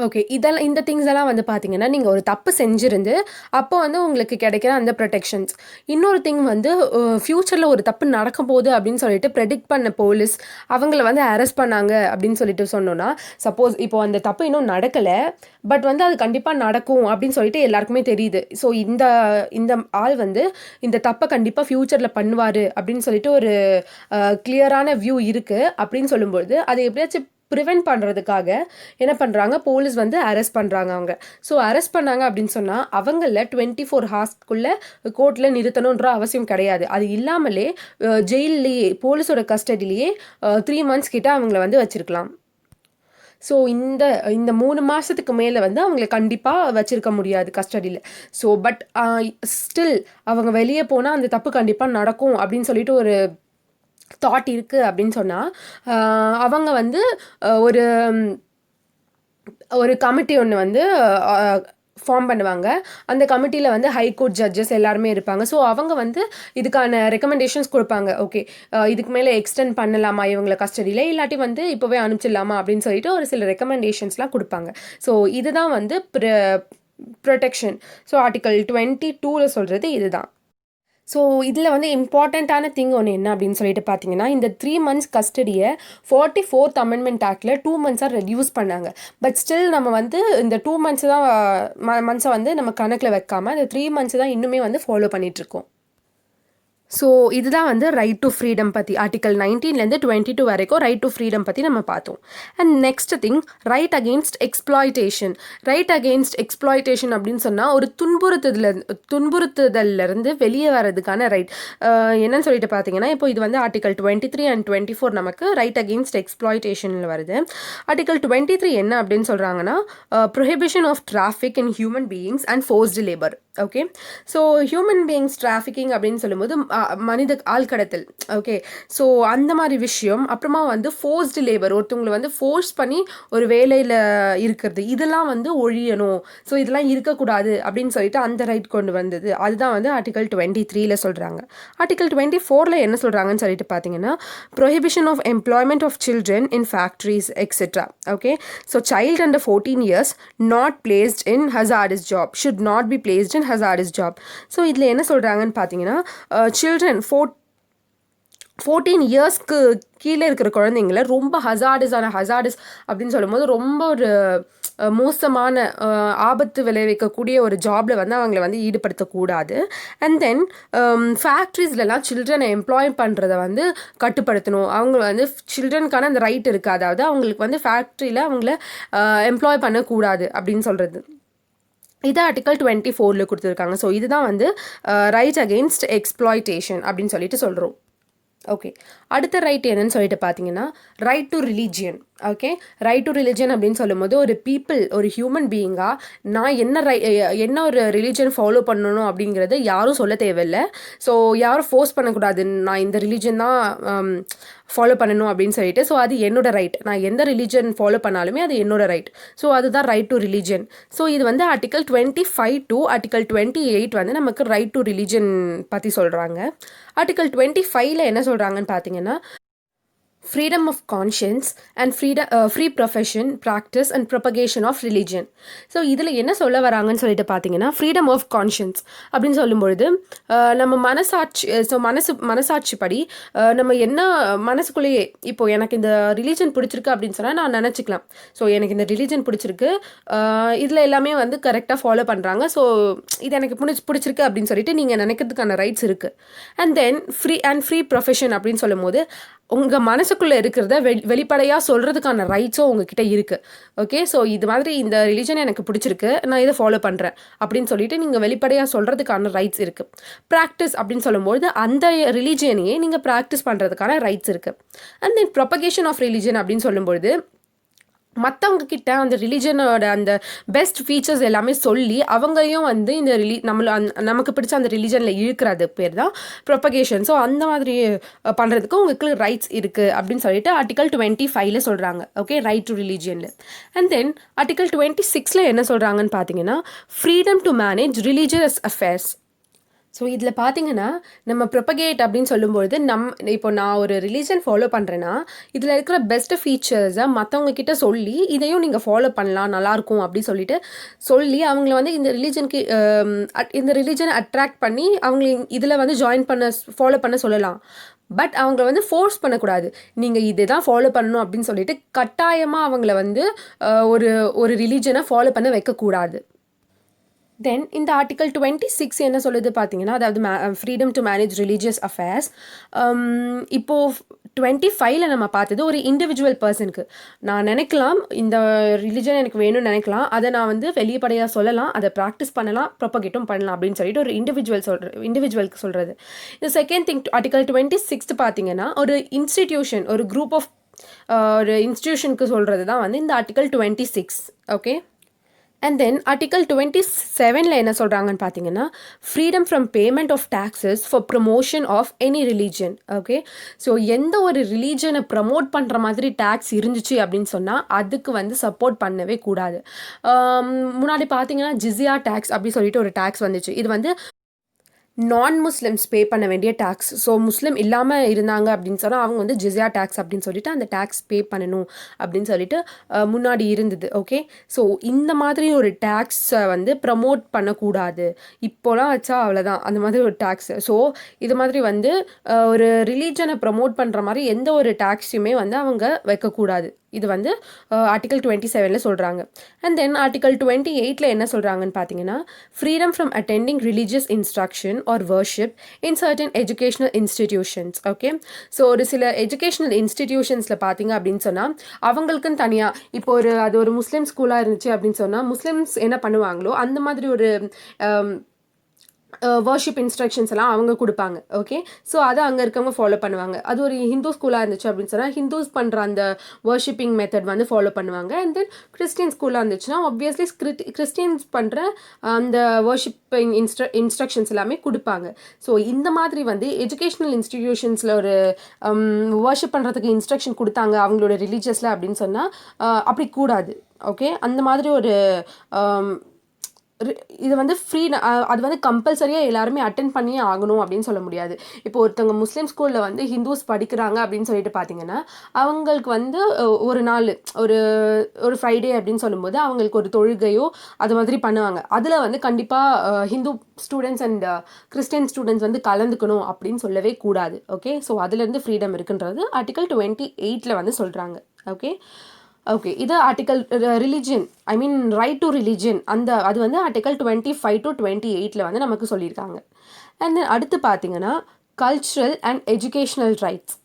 ஓகே, இந்த திங்ஸ் எல்லாம் வந்து பார்த்தீங்கன்னா, நீங்கள் ஒரு தப்பு செஞ்சுருந்து அப்போ வந்து உங்களுக்கு கிடைக்கிற அந்த ப்ரொடெக்ஷன்ஸ். இன்னொரு திங் வந்து ஃப்யூச்சரில் ஒரு தப்பு நடக்க போகுது அப்படின்னு சொல்லிட்டு ப்ரெடிக்ட் பண்ண போலீஸ் அவங்கள வந்து அரெஸ்ட் பண்ணாங்க அப்படின்னு சொல்லிட்டு சொன்னோன்னா, சப்போஸ் இப்போ அந்த தப்பு இன்னும் நடக்கலை, பட் வந்து அது கண்டிப்பாக நடக்கும் அப்படின்னு சொல்லிட்டு எல்லாருக்குமே தெரியுது. ஸோ இந்த ஆள் வந்து இந்த தப்பை கண்டிப்பாக ஃப்யூச்சரில் பண்ணுவார் அப்படின்னு சொல்லிட்டு ஒரு கிளியரான வியூ இருக்குது அப்படின்னு சொல்லும்போது, அதை எப்படியாச்சும் ப்ரிவென்ட் பண்ணுறதுக்காக என்ன பண்ணுறாங்க, போலீஸ் வந்து அரெஸ்ட் பண்ணுறாங்க அவங்க. ஸோ அரெஸ்ட் பண்ணாங்க அப்படின்னு சொன்னால் அவங்கள 24 ஹார்ஸ்க்குள்ளே கோர்ட்டில் நிறுத்தணுன்ற அவசியம் கிடையாது. அது இல்லாமலே ஜெயில்லையே போலீஸோட கஸ்டடியிலேயே 3 months கிட்ட அவங்கள வந்து வச்சுருக்கலாம். ஸோ இந்த இந்த 3 மாதத்துக்கு மேலே வந்து அவங்கள கண்டிப்பாக வச்சுருக்க முடியாது கஸ்டடியில். ஸோ பட் ஸ்டில் அவங்க வெளியே போனால் அந்த தப்பு கண்டிப்பாக நடக்கும் அப்படின்னு சொல்லிட்டு ஒரு தாட் இருக்குது அப்படின்னு சொன்னால் அவங்க வந்து ஒரு ஒரு கமிட்டி ஒன்று வந்து ஃபார்ம் பண்ணுவாங்க. அந்த கமிட்டியில் வந்து ஹைகோர்ட் ஜட்ஜஸ் எல்லாருமே இருப்பாங்க. ஸோ அவங்க வந்து இதுக்கான ரெக்கமெண்டேஷன்ஸ் கொடுப்பாங்க. ஓகே, இதுக்கு மேலே எக்ஸ்டெண்ட் பண்ணலாமா இவங்களை கஸ்டடியில், இல்லாட்டி வந்து இப்போவே அனுப்பிச்சிடலாமா அப்படின்னு சொல்லிட்டு ஒரு சில ரெக்கமெண்டேஷன்ஸ்லாம் கொடுப்பாங்க. ஸோ இதுதான் வந்து ப்ரொடெக்ஷன். ஸோ ஆர்டிகல் 22 சொல்கிறது இதுதான். ஸோ இதில் வந்து இம்பார்ட்டண்ட்டான திங் ஒன்று என்ன அப்படின்னு சொல்லிட்டு பார்த்தீங்கன்னா, இந்த 3 months கஸ்டடியை 44th அமெண்ட்மெண்ட் ஆக்டில் 2 months ரெடியூஸ் பண்ணாங்க. பட் ஸ்டில் நம்ம வந்து இந்த 2 months தான் மந்த்ஸை வந்து நம்ம கணக்கில் வைக்காமல் இந்த 3 months தான் இன்னுமே வந்து ஃபாலோ பண்ணிகிட்ருக்கோம். ஸோ இதுதான் வந்து ரைட் டு ஃப்ரீடம் பற்றி ஆர்டிகல் 19லேருந்து 22 வரைக்கும் ரைட் டு ஃப்ரீடம் பற்றி நம்ம பார்த்தோம். And next thing right against exploitation. Right against exploitation அப்படின்னு சொன்னால் ஒரு துன்புறுத்துதல்லேருந்து வெளியே வர்றதுக்கான ரைட் என்னன்னு சொல்லிட்டு பார்த்தீங்கன்னா, இப்போ இது வந்து ஆர்டிகல் 23 and 24 நமக்கு ரைட் அகெயின்ஸ்ட் எக்ஸ்ப்ளாய்டேஷனில் வருது. ஆர்டிகல் 23 என்ன அப்படின்னு சொல்கிறாங்கன்னா, prohibition of traffic in human beings and forced labour. Okay, so human beings trafficking அப்படின்னு சொல்லும்போது மனித ஆழ்கடத்தல். ஓகே, ஸோ அந்த மாதிரி விஷயம். அப்புறமா வந்து ஃபோர்ஸ்டு லேபர், ஒருத்தவங்களை வந்து ஃபோர்ஸ் பண்ணி ஒரு வேலையில் இருக்கிறது, இதெல்லாம் வந்து ஒழியணும். ஸோ இதெல்லாம் இருக்கக்கூடாது அப்படின்னு சொல்லிட்டு அந்த ரைட் கொண்டு வந்தது. அதுதான் வந்து ஆர்டிகல் 23 சொல்கிறாங்க. ஆர்டிகல் 24 என்ன சொல்கிறாங்கன்னு சொல்லிட்டு பார்த்தீங்கன்னா, prohibition of employment of children in factories etcetera. Okay, so child under 14 years not placed in hazardous job should not be placed in hazardous job. So இதில் என்ன சொல்கிறாங்கன்னு பார்த்தீங்கன்னா, சில்ட்ரன் 14 இயர்ஸ்க்கு கீழே இருக்கிற குழந்தைங்கள ரொம்ப ஹசார்டஸ் அப்படின்னு சொல்லும்போது ரொம்ப ஒரு மோசமான ஆபத்து விளைவிக்கக்கூடிய ஒரு ஜாபில் வந்து அவங்கள வந்து ஈடுபடுத்தக்கூடாது. அண்ட் தென் ஃபேக்ட்ரிஸ்லலாம் சில்ட்ரனை எம்ப்ளாய் பண்ணுறதை வந்து கட்டுப்படுத்தணும். அவங்க வந்து சில்ட்ரனுக்கான அந்த ரைட் இருக்குது, அதாவது அவங்களுக்கு வந்து ஃபேக்ட்ரியில் அவங்கள எம்ப்ளாய் பண்ணக்கூடாது அப்படின்னு சொல்கிறது. இது ஆர்டிகல் 24 கொடுத்துருக்காங்க. ஸோ இதுதான் வந்து ரைட் அகெயின்ஸ்ட் எக்ஸ்ப்ளாய்டேஷன் அப்படின்னு சொல்லிட்டு சொல்கிறோம். ஓகே, அடுத்த ரைட் என்னன்னு சொல்லிட்டு பார்த்தீங்கன்னா, right to religion. Okay, right to religion அப்படின்னு சொல்லும்போது ஒரு பீப்புள், ஒரு ஹியூமன் பீயிங்காக நான் என்ன ஒரு ரிலீஜன் ஃபாலோ பண்ணணும் அப்படிங்கிறது யாரும் சொல்ல தேவையில்லை. ஸோ யாரும் ஃபோர்ஸ் பண்ணக்கூடாது நான் இந்த ரிலீஜன் தான் ஃபாலோ பண்ணணும் அப்படின்னு சொல்லிட்டு. ஸோ அது என்னோட ரைட். நான் எந்த ரிலீஜன் ஃபாலோ பண்ணாலுமே அது என்னோட ரைட். ஸோ அதுதான் ரைட் டு ரிலீஜன். ஸோ இது வந்து ஆர்டிகல் 25 to ஆர்டிகல் 28 வந்து நமக்கு ரைட் டு ரிலீஜன் பற்றி சொல்கிறாங்க. ஆர்டிகல் 25 என்ன சொல்கிறாங்கன்னு பார்த்தீங்கன்னா, freedom of conscience and free profession, practice and propagation of religion. So இதில் என்ன சொல்ல வராங்கன்னு சொல்லிட்டு பார்த்தீங்கன்னா, ஃப்ரீடம் ஆஃப் கான்ஷியன்ஸ் அப்படின்னு சொல்லும்பொழுது நம்ம மனசாட்சிப்படி நம்ம என்ன மனசுக்குள்ளேயே இப்போது எனக்கு இந்த ரிலீஜன் பிடிச்சிருக்கு அப்படின்னு சொன்னால் நான் நினச்சிக்கலாம். ஸோ எனக்கு இந்த ரிலீஜன் பிடிச்சிருக்கு, இதில் எல்லாமே வந்து கரெக்டாக ஃபாலோ பண்ணுறாங்க, ஸோ இது எனக்கு பிடிச்சிருக்கு அப்படின்னு சொல்லிட்டு நீங்கள் நினைக்கிறதுக்கான ரைட்ஸ் இருக்குது. அண்ட் தென் ஃப்ரீ ப்ரொஃபஷன் அப்படின்னு சொல்லும் போது உங்கள் மனசுக்குள்ளே இருக்கிறத வெளிப்படையாக சொல்கிறதுக்கான ரைட்ஸும் உங்ககிட்ட இருக்குது. ஓகே, ஸோ இது மாதிரி இந்த ரிலீஜன் எனக்கு பிடிச்சிருக்கு, நான் இதை ஃபாலோ பண்ணுறேன் அப்படின்னு சொல்லிட்டு நீங்கள் வெளிப்படையாக சொல்கிறதுக்கான ரைட்ஸ் இருக்குது. ப்ராக்டிஸ் அப்படின்னு சொல்லும்போது அந்த ரிலீஜனையே நீங்கள் ப்ராக்டிஸ் பண்ணுறதுக்கான ரைட்ஸ் இருக்குது. And then propagation of religion அப்படின்னு சொல்லும்பொழுது மற்றவங்க கிட்ட அந்த ரிலீஜனோட அந்த பெஸ்ட் ஃபீச்சர்ஸ் எல்லாமே சொல்லி அவங்களையும் வந்து இந்த நமக்கு பிடிச்ச அந்த ரிலீஜனில் இழுக்கிறது பேர் தான் ப்ரொபகேஷன். ஸோ அந்த மாதிரி பண்ணுறதுக்கு உங்களுக்கு ரைட்ஸ் இருக்குது அப்படின்னு சொல்லிட்டு ஆர்டிகல் 25 சொல்கிறாங்க. ஓகே, ரைட் டு ரிலீஜியனில். அண்ட் தென் ஆர்டிகல் 26 என்ன சொல்கிறாங்கன்னு பார்த்தீங்கன்னா, freedom to manage religious affairs. So இதில் பார்த்தீங்கன்னா நம்ம ப்ரொபகேட் அப்படின்னு சொல்லும்பொழுது இப்போ நான் ஒரு ரிலீஜன் ஃபாலோ பண்ணுறேன்னா இதில் இருக்கிற பெஸ்ட் ஃபீச்சர்ஸை மற்றவங்க கிட்ட சொல்லி இதையும் நீங்கள் ஃபாலோ பண்ணலாம் நல்லாயிருக்கும் அப்படி சொல்லிட்டு சொல்லி அவங்கள வந்து இந்த ரிலீஜனை அட்ராக்ட் பண்ணி அவங்கள இதில் வந்து ஃபாலோ பண்ண சொல்லலாம். பட் அவங்கள வந்து ஃபோர்ஸ் பண்ணக்கூடாது, நீங்கள் இதை தான் ஃபாலோ பண்ணணும் அப்படின்னு சொல்லிட்டு கட்டாயமாக அவங்கள வந்து ஒரு ரிலீஜனை ஃபாலோ பண்ண வைக்கக்கூடாது. தென் இந்த ஆர்டிகல் 26 என்ன சொல்லுது பார்த்தீங்கன்னா, அதாவது freedom to manage religious affairs. இப்போது 25 நம்ம பார்த்தது ஒரு இண்டிவிஜுவல் பர்சனுக்கு. நான் நினைக்கலாம் இந்த ரிலிஜன் எனக்கு வேணும்னு நினைக்கலாம், அதை நான் வந்து வெளிப்படையாக சொல்லலாம், அதை ப்ராக்டிஸ் பண்ணலாம், ப்ரொபகேட்டும் பண்ணலாம் அப்படின்னு சொல்லிட்டு ஒரு இண்டிவிஜுவலுக்கு சொல்கிறது. இந்த செகண்ட் திங் ஆர்டிகல் 26 பார்த்தீங்கன்னா ஒரு இன்ஸ்டிடியூஷன், ஒரு குரூப் ஆஃப் ஒரு இன்ஸ்டிடியூஷனுக்கு சொல்கிறது தான் வந்து இந்த article 26. Okay. And then article 27 என்ன சொல்கிறாங்கன்னு பார்த்தீங்கன்னா, freedom from payment of taxes for promotion of any religion. Okay. So எந்த ஒரு ரிலீஜனை ப்ரமோட் பண்ணுற மாதிரி டேக்ஸ் இருந்துச்சு அப்படின்னு சொன்னால் அதுக்கு வந்து சப்போர்ட் பண்ணவே கூடாது. முன்னாடி பார்த்தீங்கன்னா ஜிஸியா டேக்ஸ் அப்படி சொல்லிட்டு ஒரு டேக்ஸ் வந்துச்சு. இது வந்து நான் முஸ்லிம்ஸ் பே பண்ண வேண்டிய டேக்ஸ். ஸோ முஸ்லீம் இல்லாமல் இருந்தாங்க அப்படின்னு சொன்னால் அவங்க வந்து ஜிஸியா டேக்ஸ் அப்படின்னு சொல்லிட்டு அந்த டேக்ஸ் பே பண்ணணும் அப்படின்னு சொல்லிட்டு முன்னாடி இருந்தது. ஓகே. ஸோ இந்த மாதிரி ஒரு டேக்ஸை வந்து ப்ரமோட் பண்ணக்கூடாது. இப்போலாம் வச்சா அவ்வளோதான் அந்த மாதிரி ஒரு டேக்ஸ். ஸோ இது மாதிரி வந்து ஒரு ரிலீஜனை ப்ரமோட் பண்ணுற மாதிரி எந்த ஒரு டேக்ஸையுமே வந்து அவங்க வைக்கக்கூடாது. இது வந்து ஆர்டிகல் 27 சொல்கிறாங்க. அண்ட் தென் ஆர்டிகல் 28 என்ன சொல்கிறாங்கன்னு பார்த்தீங்கன்னா, freedom from attending religious instruction or worship in certain educational institutions. Okay. So ஒரு சில எஜுகேஷனல் இன்ஸ்டிடியூஷன்ஸில் பார்த்தீங்க அப்படின்னு சொன்னால் அவங்களுக்குன்னு தனியாக இப்போ அது ஒரு முஸ்லீம் ஸ்கூலாக இருந்துச்சு அப்படின்னு சொன்னால் முஸ்லீம்ஸ் என்ன பண்ணுவாங்களோ அந்த மாதிரி ஒரு வர்ஷிப் இன்ஸ்ட்ரக்ஷன்ஸ் எல்லாம் அவங்க கொடுப்பாங்க. ஓகே. ஸோ அதை அங்கே இருக்கவங்க ஃபாலோ பண்ணுவாங்க. அது ஒரு ஹிந்து ஸ்கூலாக இருந்துச்சு அப்படின்னு சொன்னால் ஹிந்துஸ் பண்ணுற அந்த வர்ஷிப்பிங் மெத்தட் வந்து ஃபாலோ பண்ணுவாங்க. அண்ட் தென் கிறிஸ்டின் ஸ்கூலாக இருந்துச்சுன்னா ஆப்வியஸ்லி கிறிஸ்டின்ஸ் பண்ணுற அந்த வர்ஷிப்பிங் இன்ஸ்ட்ரக்ஷன்ஸ் எல்லாமே கொடுப்பாங்க. ஸோ இந்த மாதிரி வந்து எஜுகேஷ்னல் இன்ஸ்டிடியூஷன்ஸில் ஒரு வர்ஷிப் பண்ணுறதுக்கு இன்ஸ்ட்ரக்ஷன் கொடுத்தாங்க அவங்களோட ரிலீஜியஸில் அப்படின்னு சொன்னால் அப்படி கூடாது. ஓகே. அந்த மாதிரி ஒரு இது வந்து ஃப்ரீ. அது வந்து கம்பல்சரியாக எல்லாருமே அட்டென்ட் பண்ணியே ஆகணும் அப்படின்னு சொல்ல முடியாது. இப்போ ஒருத்தவங்க முஸ்லீம் ஸ்கூலில் வந்து ஹிந்துஸ் படிக்கிறாங்க அப்படின்னு சொல்லிட்டு பார்த்தீங்கன்னா அவங்களுக்கு வந்து ஒரு நாள் ஒரு ஃப்ரைடே அப்படின்னு சொல்லும்போது அவங்களுக்கு ஒரு தொழுகையோ அது மாதிரி பண்ணுவாங்க. அதில் வந்து கண்டிப்பாக Hindu students and Christian students வந்து கலந்துக்கணும் அப்படின்னு சொல்லவே கூடாது. ஓகே. ஸோ அதுலேருந்து ஃப்ரீடம் இருக்குன்றது ஆர்டிகல் 28 வந்து சொல்கிறாங்க. ஓகே. ஓகே. இது article religion I mean right to religion அது வந்து ஆர்டிகல் 25 to 28 வந்து நமக்கு சொல்லியிருக்காங்க. அண்ட் தென் அடுத்து பார்த்தீங்கன்னா கல்ச்சுரல் அண்ட் எஜுகேஷ்னல் ரைட்ஸ்.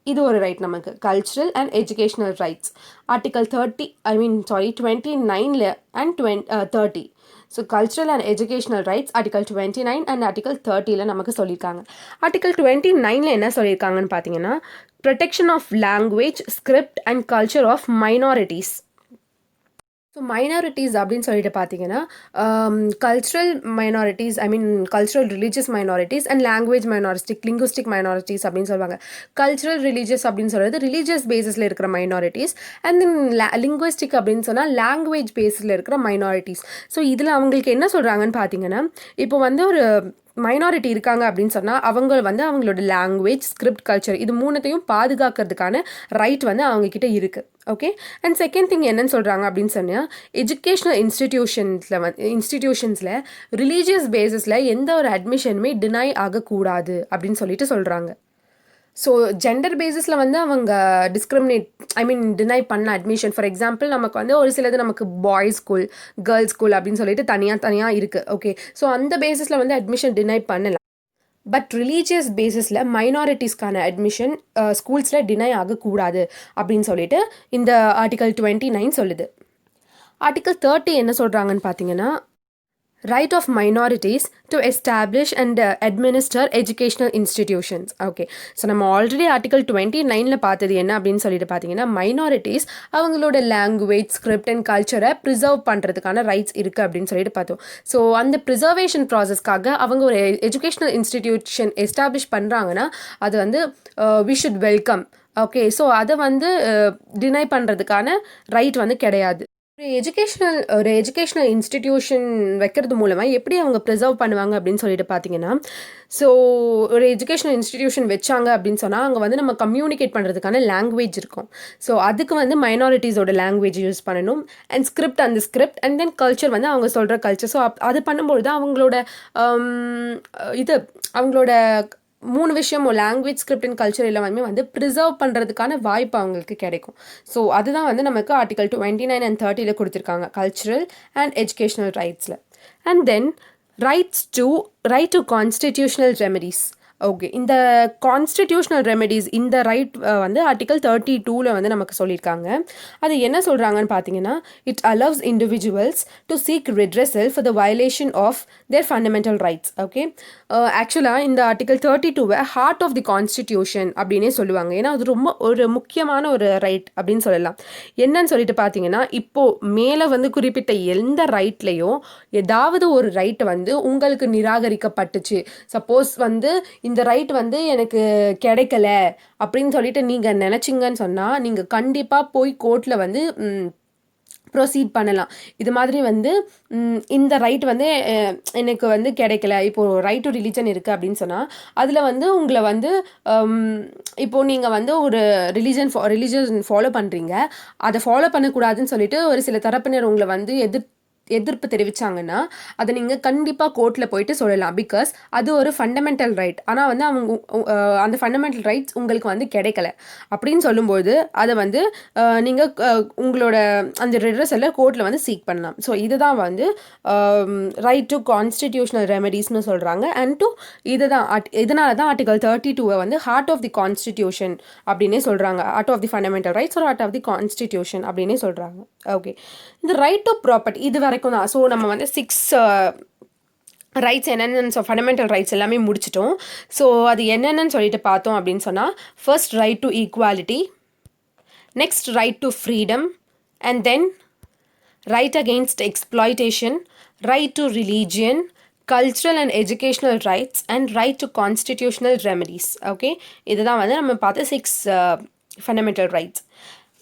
இது ஒரு ரைட் நமக்கு, cultural and educational rights. Article 29 and 30. So cultural and educational rights article 29 and article 30 நமக்கு சொல்லியிருக்காங்க. ஆர்டிகல் 29 என்ன சொல்லியிருக்காங்கன்னு பார்த்தீங்கன்னா, protection of language, script and culture of minorities. So minorities அப்படின்னு சொல்லிட்டு பார்த்தீங்கன்னா cultural minorities I mean cultural religious minorities and language linguistic minorities அப்படின்னு சொல்லுவாங்க. கல்ச்சுரல் ரிலீஜியஸ் அப்படின்னு சொல்கிறது ரிலீஜியஸ் பேஸிஸில் இருக்கிற மைனாரிட்டிஸ். அண்ட் தென் லிங்குவிஸ்டிக் அப்படின்னு சொன்னால் லாங்குவேஜ் பேஸில் இருக்கிற மைனாரிட்டிஸ். ஸோ இதில் அவங்களுக்கு என்ன சொல்கிறாங்கன்னு பார்த்தீங்கன்னா, இப்போ வந்து ஒரு மைனாரிட்டி இருக்காங்க அப்படின்னு சொன்னால் அவங்க வந்து அவங்களோட லாங்குவேஜ், ஸ்கிரிப்ட், கல்ச்சர் இது மூணுத்தையும் பாதுகாக்கிறதுக்கான ரைட் வந்து அவங்கக்கிட்ட இருக்குது. ஓகே. அண்ட் செகண்ட் திங் என்னன்னு சொல்கிறாங்க அப்படின்னு சொன்னால், எஜுகேஷ்னல் இன்ஸ்டிடியூஷன்ஸில் ரிலீஜியஸ் பேஸிஸில் எந்த ஒரு அட்மிஷனுமே டினை ஆகக்கூடாது அப்படின்னு சொல்லிட்டு சொல்கிறாங்க. ஸோ ஜெண்டர் பேஸிஸில் வந்து அவங்க டினை பண்ண அட்மிஷன். ஃபார் எக்ஸாம்பிள் நமக்கு வந்து ஒரு சிலது நமக்கு பாய்ஸ் ஸ்கூல், கேர்ள்ஸ் ஸ்கூல் அப்படின்னு சொல்லிட்டு தனியாக இருக்குது. ஓகே. ஸோ அந்த பேஸிஸில் வந்து அட்மிஷன் டினை பண்ணலாம். பட் ரிலீஜியஸ் பேஸிஸில் மைனாரிட்டிஸ்க்கான அட்மிஷன் ஸ்கூல்ஸில் டினை ஆகக்கூடாது அப்படின்னு சொல்லிட்டு இந்த ஆர்டிகல் 29 சொல்லுது. ஆர்டிகல் 30 என்ன சொல்கிறாங்கன்னு பார்த்தீங்கன்னா, right of minorities to establish and administer educational institutions. Okay. So நம்ம ஆல்ரெடி ஆர்டிகல் 29 பார்த்தது என்ன அப்படின்னு சொல்லிட்டு பார்த்தீங்கன்னா, மைனாரிட்டிஸ் அவங்களோட லாங்குவேஜ், ஸ்கிரிப்ட் அண்ட் கல்ச்சரை ப்ரிசர்வ் பண்ணுறதுக்கான ரைட்ஸ் இருக்குது அப்படின்னு சொல்லிட்டு பார்த்தோம். ஸோ அந்த ப்ரிசர்வேஷன் ப்ராசஸ்க்காக அவங்க ஒரு எஜுகேஷ்னல் இன்ஸ்டிடியூஷன் எஸ்டாப்ளிஷ் பண்ணுறாங்கன்னா அது வந்து we should welcome. Okay. So அதை வந்து டினை பண்ணுறதுக்கான ரைட் வந்து கிடையாது. ஒரு எஜுகேஷ்னல் இன்ஸ்டிடியூஷன் வைக்கிறது மூலமாக எப்படி அவங்க ப்ரிசர்வ் பண்ணுவாங்க அப்படின்னு சொல்லிட்டு பார்த்தீங்கன்னா, ஸோ ஒரு எஜுகேஷ்னல் இன்ஸ்டிடியூஷன் வச்சாங்க அப்படின்னு சொன்னால் அங்கே வந்து நம்ம கம்யூனிகேட் பண்ணுறதுக்கான லாங்குவேஜ் இருக்கும். ஸோ அதுக்கு வந்து மைனாரிட்டிஸோட லாங்குவேஜ் யூஸ் பண்ணணும். And script and then culture வந்து அவங்க சொல்கிற கல்ச்சர். ஸோ அது பண்ணும்பொழுது அவங்களோட 3 விஷயமும் லாங்குவேஜ், ஸ்கிரிப்ட் அண்ட் கல்ச்சர் எல்லாமே வந்து ப்ரிசர்வ் பண்ணுறதுக்கான வாய்ப்பு அவங்களுக்கு கிடைக்கும். ஸோ அதுதான் வந்து நமக்கு ஆர்டிகல் 29 and 30 கொடுத்துருக்காங்க கல்ச்சுரல் அண்ட் எஜுகேஷ்னல் ரைட்ஸில். And then right to constitutional remedies. Okay. இந்த கான்ஸ்டிடியூஷனல் ரெமெடிஸ் இந்த ரைட் வந்து ஆர்டிகல் 32ல வந்து நமக்கு சொல்லியிருக்காங்க. அது என்ன சொல்கிறாங்கன்னு பார்த்தீங்கன்னா, it allows individuals to seek redressal for the violation of their fundamental rights. Okay. ஆக்சுவலாக இந்த ஆர்டிகல் 32வை ஹார்ட் ஆஃப் தி கான்ஸ்டிடியூஷன் அப்படின்னே சொல்லுவாங்க. ஏன்னா அது ரொம்ப ஒரு முக்கியமான ஒரு ரைட் அப்படின்னு சொல்லலாம். என்னன்னு சொல்லிட்டு பார்த்தீங்கன்னா, இப்போது மேலே வந்து குறிப்பிட்ட எந்த ரைட்லேயும் ஏதாவது ஒரு ரைட் வந்து உங்களுக்கு நிராகரிக்கப்பட்டுச்சு, சப்போஸ் வந்து இந்த ரைட் வந்து எனக்கு கிடைக்கல அப்படின்னு சொல்லிட்டு நீங்கள் நினச்சிங்கன்னு சொன்னால், நீங்கள் கண்டிப்பாக போய் கோர்ட்டில் வந்து ப்ரொசீட் பண்ணலாம். இது மாதிரி வந்து இந்த ரைட் வந்து எனக்கு வந்து கிடைக்கல, இப்போது ரைட் டு ரிலிஜன் இருக்குது அப்படின்னு சொன்னால், அதில் வந்து உங்களை வந்து இப்போது நீங்கள் வந்து ஒரு ரிலிஜன் ஃபாலோ பண்ணுறீங்க, அதை ஃபாலோ பண்ணக்கூடாதுன்னு சொல்லிட்டு ஒரு சில தரப்பினர் உங்களை வந்து எதிர்ப்பு தெரிவித்தாங்கன்னா, அதை நீங்கள் கண்டிப்பாக கோர்ட்டில் போயிட்டு சொல்லலாம். பிகாஸ் அது ஒரு ஃபண்டமெண்டல் ரைட். ஆனால் வந்து அவங்க அந்த ஃபண்டமெண்டல் ரைட்ஸ் உங்களுக்கு வந்து கிடைக்கல அப்படின்னு சொல்லும்போது, அதை வந்து நீங்கள் உங்களோட அந்த ரிட்ரெஸலை கோர்ட்டில் வந்து சீக் பண்ணலாம். ஸோ இதுதான் வந்து ரைட் டு கான்ஸ்டிடியூஷனல் ரெமெடிஸ்னு சொல்கிறாங்க. அண்ட் டு இதனால தான் ஆர்டிகல் 32வை வந்து ஹார்ட் ஆஃப் தி கான்ஸ்டிடியூஷன் அப்படின்னே சொல்கிறாங்க. Heart of the fundamental rights ஒரு ஹார்ட் ஆஃப் தி கான்ஸ்டிடியூஷன் அப்படின்னே சொல்கிறாங்க. ஓகே. இந்த ரைட் டு ப்ராப்பர்ட்டி இது வரைக்கும் தான். ஸோ நம்ம வந்து 6 ரைட்ஸ் என்னென்னு ஃபண்டமெண்டல் ரைட்ஸ் எல்லாமே முடிச்சிட்டோம். ஸோ அது என்னென்னு சொல்லிட்டு பார்த்தோம் அப்படின்னு சொன்னால், first right to equality, next right to freedom, and then right against exploitation, right to religion, cultural and educational rights, and right to constitutional remedies. Okay. இதுதான் வந்து நம்ம பார்த்த 6 ஃபண்டமெண்டல் ரைட்ஸ்.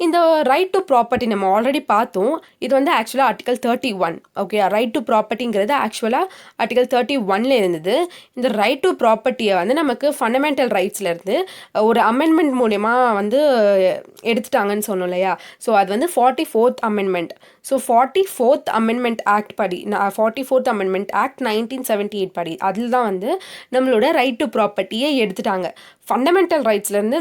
இந்த ரைட் டு ப்ராப்பர்ட்டி நம்ம ஆல்ரெடி பார்த்தோம். இது வந்து ஆக்சுவலாக ஆர்டிகல் 31. ஓகே. ரைட் டு ப்ராப்பர்ட்டிங்கிறது ஆக்சுவலாக ஆர்டிகல் 31ல இருந்தது. இந்த ரைட் டு ப்ராப்பர்ட்டியை வந்து நமக்கு ஃபண்டமெண்டல் ரைட்ஸ்லேருந்து ஒரு அமெண்ட்மெண்ட் மூலயமா வந்து எடுத்துட்டாங்கன்னு சொன்னோம் இல்லையா. ஸோ அது வந்து 44th amendment. So 44th amendment act படி 44th அமெண்ட்மெண்ட் ஆக்ட் 1978 படி அதில் தான் வந்து நம்மளோட ரைட் டு ப்ராப்பர்ட்டியை எடுத்துட்டாங்க. ஃபண்டமெண்டல் ரைட்ஸ்லேருந்து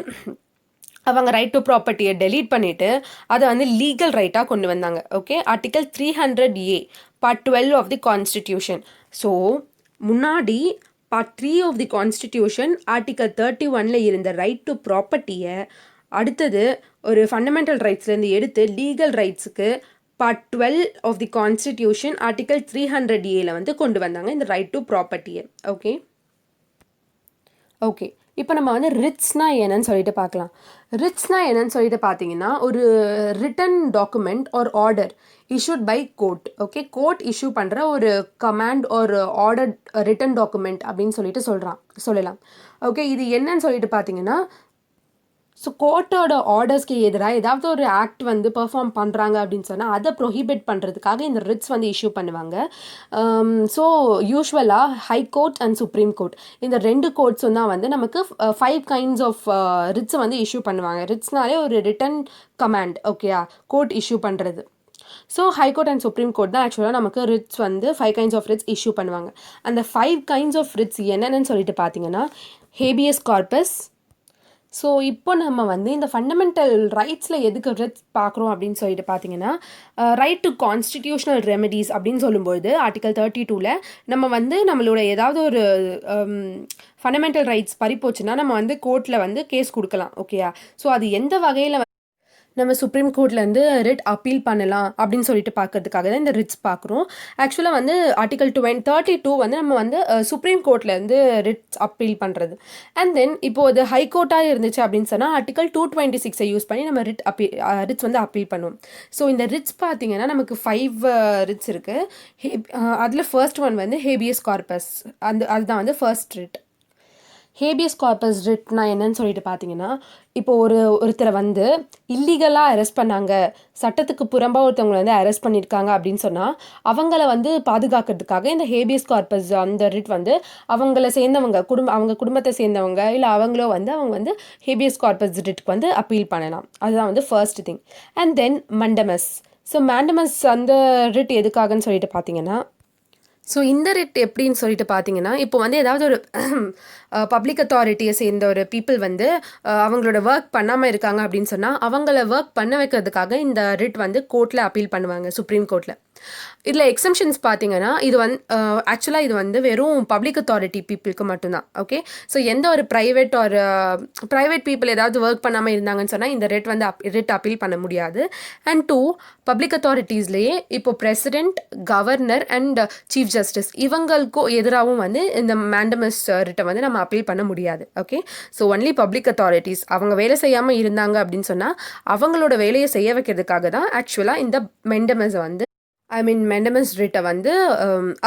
அவங்க ரைட் டு ப்ராப்பர்ட்டியை டெலீட் பண்ணிவிட்டு அதை வந்து லீகல் ரைட்டாக கொண்டு வந்தாங்க. Okay. Article 300A part 12 of the constitution. So முன்னாடி part 3 of the constitution article 31ல இருந்த ரைட் டு ப்ராப்பர்ட்டியை அடுத்தது ஒரு ஃபண்டமெண்டல் ரைட்ஸ்லேருந்து எடுத்து லீகல் ரைட்ஸுக்கு part 12 of the constitution article 300Aல வந்து கொண்டு வந்தாங்க இந்த ரைட் டு ப்ராப்பர்ட்டியை. ஓகே. ஓகே. இப்போ நம்ம வந்து ரிட்ஸ்னா என்னன்னு சொல்லிட்டு பார்க்கலாம். ரிட்ஸ்னா என்னன்னு சொல்லிட்டு பார்த்தீங்கன்னா, ஒரு written document or order issued by court. Okay. Court issue பண்ணுற ஒரு கமாண்ட் ஒரு ஆர்டர் ரிட்டன் டாக்குமெண்ட் அப்படின்னு சொல்லிட்டு சொல்லலாம். ஓகே. இது என்னன்னு சொல்லிட்டு பார்த்தீங்கன்னா, ஸோ கோர்ட்டோட ஆர்டர்ஸ்க்கு எதிராக ஏதாவது ஒரு ஆக்ட் வந்து பெர்ஃபார்ம் பண்ணுறாங்க அப்படின்னு சொன்னால் அதை ப்ரொஹிபிட் பண்ணுறதுக்காக இந்த ரிட்ஸ் வந்து இஷ்யூ பண்ணுவாங்க. ஸோ யூஸ்வலாக high court and supreme court இந்த 2 கோர்ட்ஸும் தான் வந்து நமக்கு 5 கைண்ட்ஸ் ஆஃப் ரிட்ஸை வந்து இஷ்யூ பண்ணுவாங்க. ரிட்ஸ்னாலே ஒரு ரிட்டன் கமாண்ட். ஓகேயா. கோர்ட் இஷ்யூ பண்ணுறது. So high court and supreme court தான் ஆக்சுவலாக நமக்கு ரிட்ஸ் வந்து 5 கைண்ட்ஸ் ஆஃப் ரிட்ஸ் இஷ்யூ பண்ணுவாங்க. அந்த 5 கைண்ட்ஸ் ஆஃப் ரிட்ஸ் என்னென்னு சொல்லிட்டு பார்த்தீங்கன்னா, ஹேபியஸ் கார்பஸ். ஸோ இப்போ நம்ம வந்து இந்த ஃபண்டமெண்டல் ரைட்ஸில் எதுக்கு ரிட்ஸ் பார்க்குறோம் அப்படின்னு சொல்லிட்டு பார்த்தீங்கன்னா, ரைட் டு கான்ஸ்டிடியூஷனல் ரெமெடிஸ் அப்படின்னு சொல்லும்போது ஆர்டிகல் 32ல் நம்ம வந்து நம்மளோட ஏதாவது ஒரு ஃபண்டமெண்டல் ரைட்ஸ் பறிப்போச்சுன்னா நம்ம வந்து கோர்ட்டில் வந்து கேஸ் கொடுக்கலாம். ஓகேயா. ஸோ அது எந்த வகையில் நம்ம சுப்ரீம் கோர்ட்லேருந்து ரிட் அப்பீல் பண்ணலாம் அப்படின்னு சொல்லிட்டு பார்க்கறதுக்காக தான் இந்த ரிட்ஸ் பார்க்குறோம். ஆக்சுவலாக வந்து ஆர்டிகல் 32 வந்து நம்ம வந்து சுப்ரீம் கோர்ட்லேருந்து ரிட்ஸ் அப்பீல் பண்ணுறது. அண்ட் தென் இப்போது அது ஹை கோர்ட்டாக இருந்துச்சு அப்படின்னு சொன்னால் ஆர்டிகல் 226 யூஸ் பண்ணி நம்ம ரிட்ஸ் வந்து அப்பீல் பண்ணுவோம். ஸோ இந்த ரிட்ஸ் பார்த்தீங்கன்னா நமக்கு 5 ரிட்ஸ் இருக்குது. அதில் ஃபர்ஸ்ட் ஒன் வந்து ஹேபியஸ் கார்பஸ். அதுதான் வந்து ஃபர்ஸ்ட் ரிட். ஹேபியஸ் கார்பஸ் ரிட்னா என்னன்னு சொல்லிட்டு பார்த்தீங்கன்னா, இப்போ ஒருத்தரை வந்து இல்லீகலாக அரெஸ்ட் பண்ணாங்க, சட்டத்துக்கு புறம்பாக ஒருத்தவங்களை வந்து அரெஸ்ட் பண்ணியிருக்காங்க அப்படின்னு சொன்னால் அவங்கள வந்து பாதுகாக்கிறதுக்காக இந்த ஹேபியஸ் கார்பஸ் அந்த ரிட் வந்து அவங்கள சேர்ந்தவங்க அவங்க குடும்பத்தை சேர்ந்தவங்க இல்லை அவங்களோ வந்து அவங்க வந்து ஹேபியஸ் கார்பஸ் ரிட்க்கு வந்து அப்பீல் பண்ணலாம். அதுதான் வந்து first thing. And then mandamus. So mandamus அந்த ரிட் எதுக்காகன்னு சொல்லிட்டு பார்த்தீங்கன்னா, ஸோ இந்த ரிட் எப்படின்னு சொல்லிட்டு பார்த்தீங்கன்னா, இப்போ வந்து ஏதாவது ஒரு பப்ளிக் அத்தாரிட்டியை சேர்ந்த ஒரு பீப்புள் வந்து அவங்களோட ஒர்க் பண்ணாமல் இருக்காங்க அப்படின்னு சொன்னால் அவங்கள ஒர்க் பண்ண வைக்கிறதுக்காக இந்த ரிட் வந்து கோர்ட்டில் அப்பீல் பண்ணுவாங்க, சுப்ரீம் கோர்ட்டில். இதில் எக்ஸம்ஷன்ஸ் பார்த்தீங்கன்னா இது வந்து ஆக்சுவலாக இது வந்து வெறும் பப்ளிக் அத்தாரிட்டி பீப்புளுக்கு மட்டும்தான். ஓகே, ஸோ எந்த ஒரு ப்ரைவேட் பீப்புள் ஏதாவது ஒர்க் பண்ணாமல் இருந்தாங்கன்னு சொன்னால் இந்த ரிட் அப்பீல் பண்ண முடியாது. அண்ட் 2, பப்ளிக் அத்தாரிட்டிஸ்லேயே இப்போ president, governor and chief justice இவங்களுக்கும் எதிராகவும் வந்து இந்த மேண்டமஸ் ரிட்டை வந்து நம்ம அப்பீல் பண்ண முடியாது. Okay, so only public authorities அவங்க வேலை செய்யாமல் இருந்தாங்க அப்படின்னு சொன்னால் அவங்களோட வேலையை செய்ய வைக்கிறதுக்காக தான் ஆக்சுவலாக இந்த மெண்டமஸ் ரிட்டை வந்து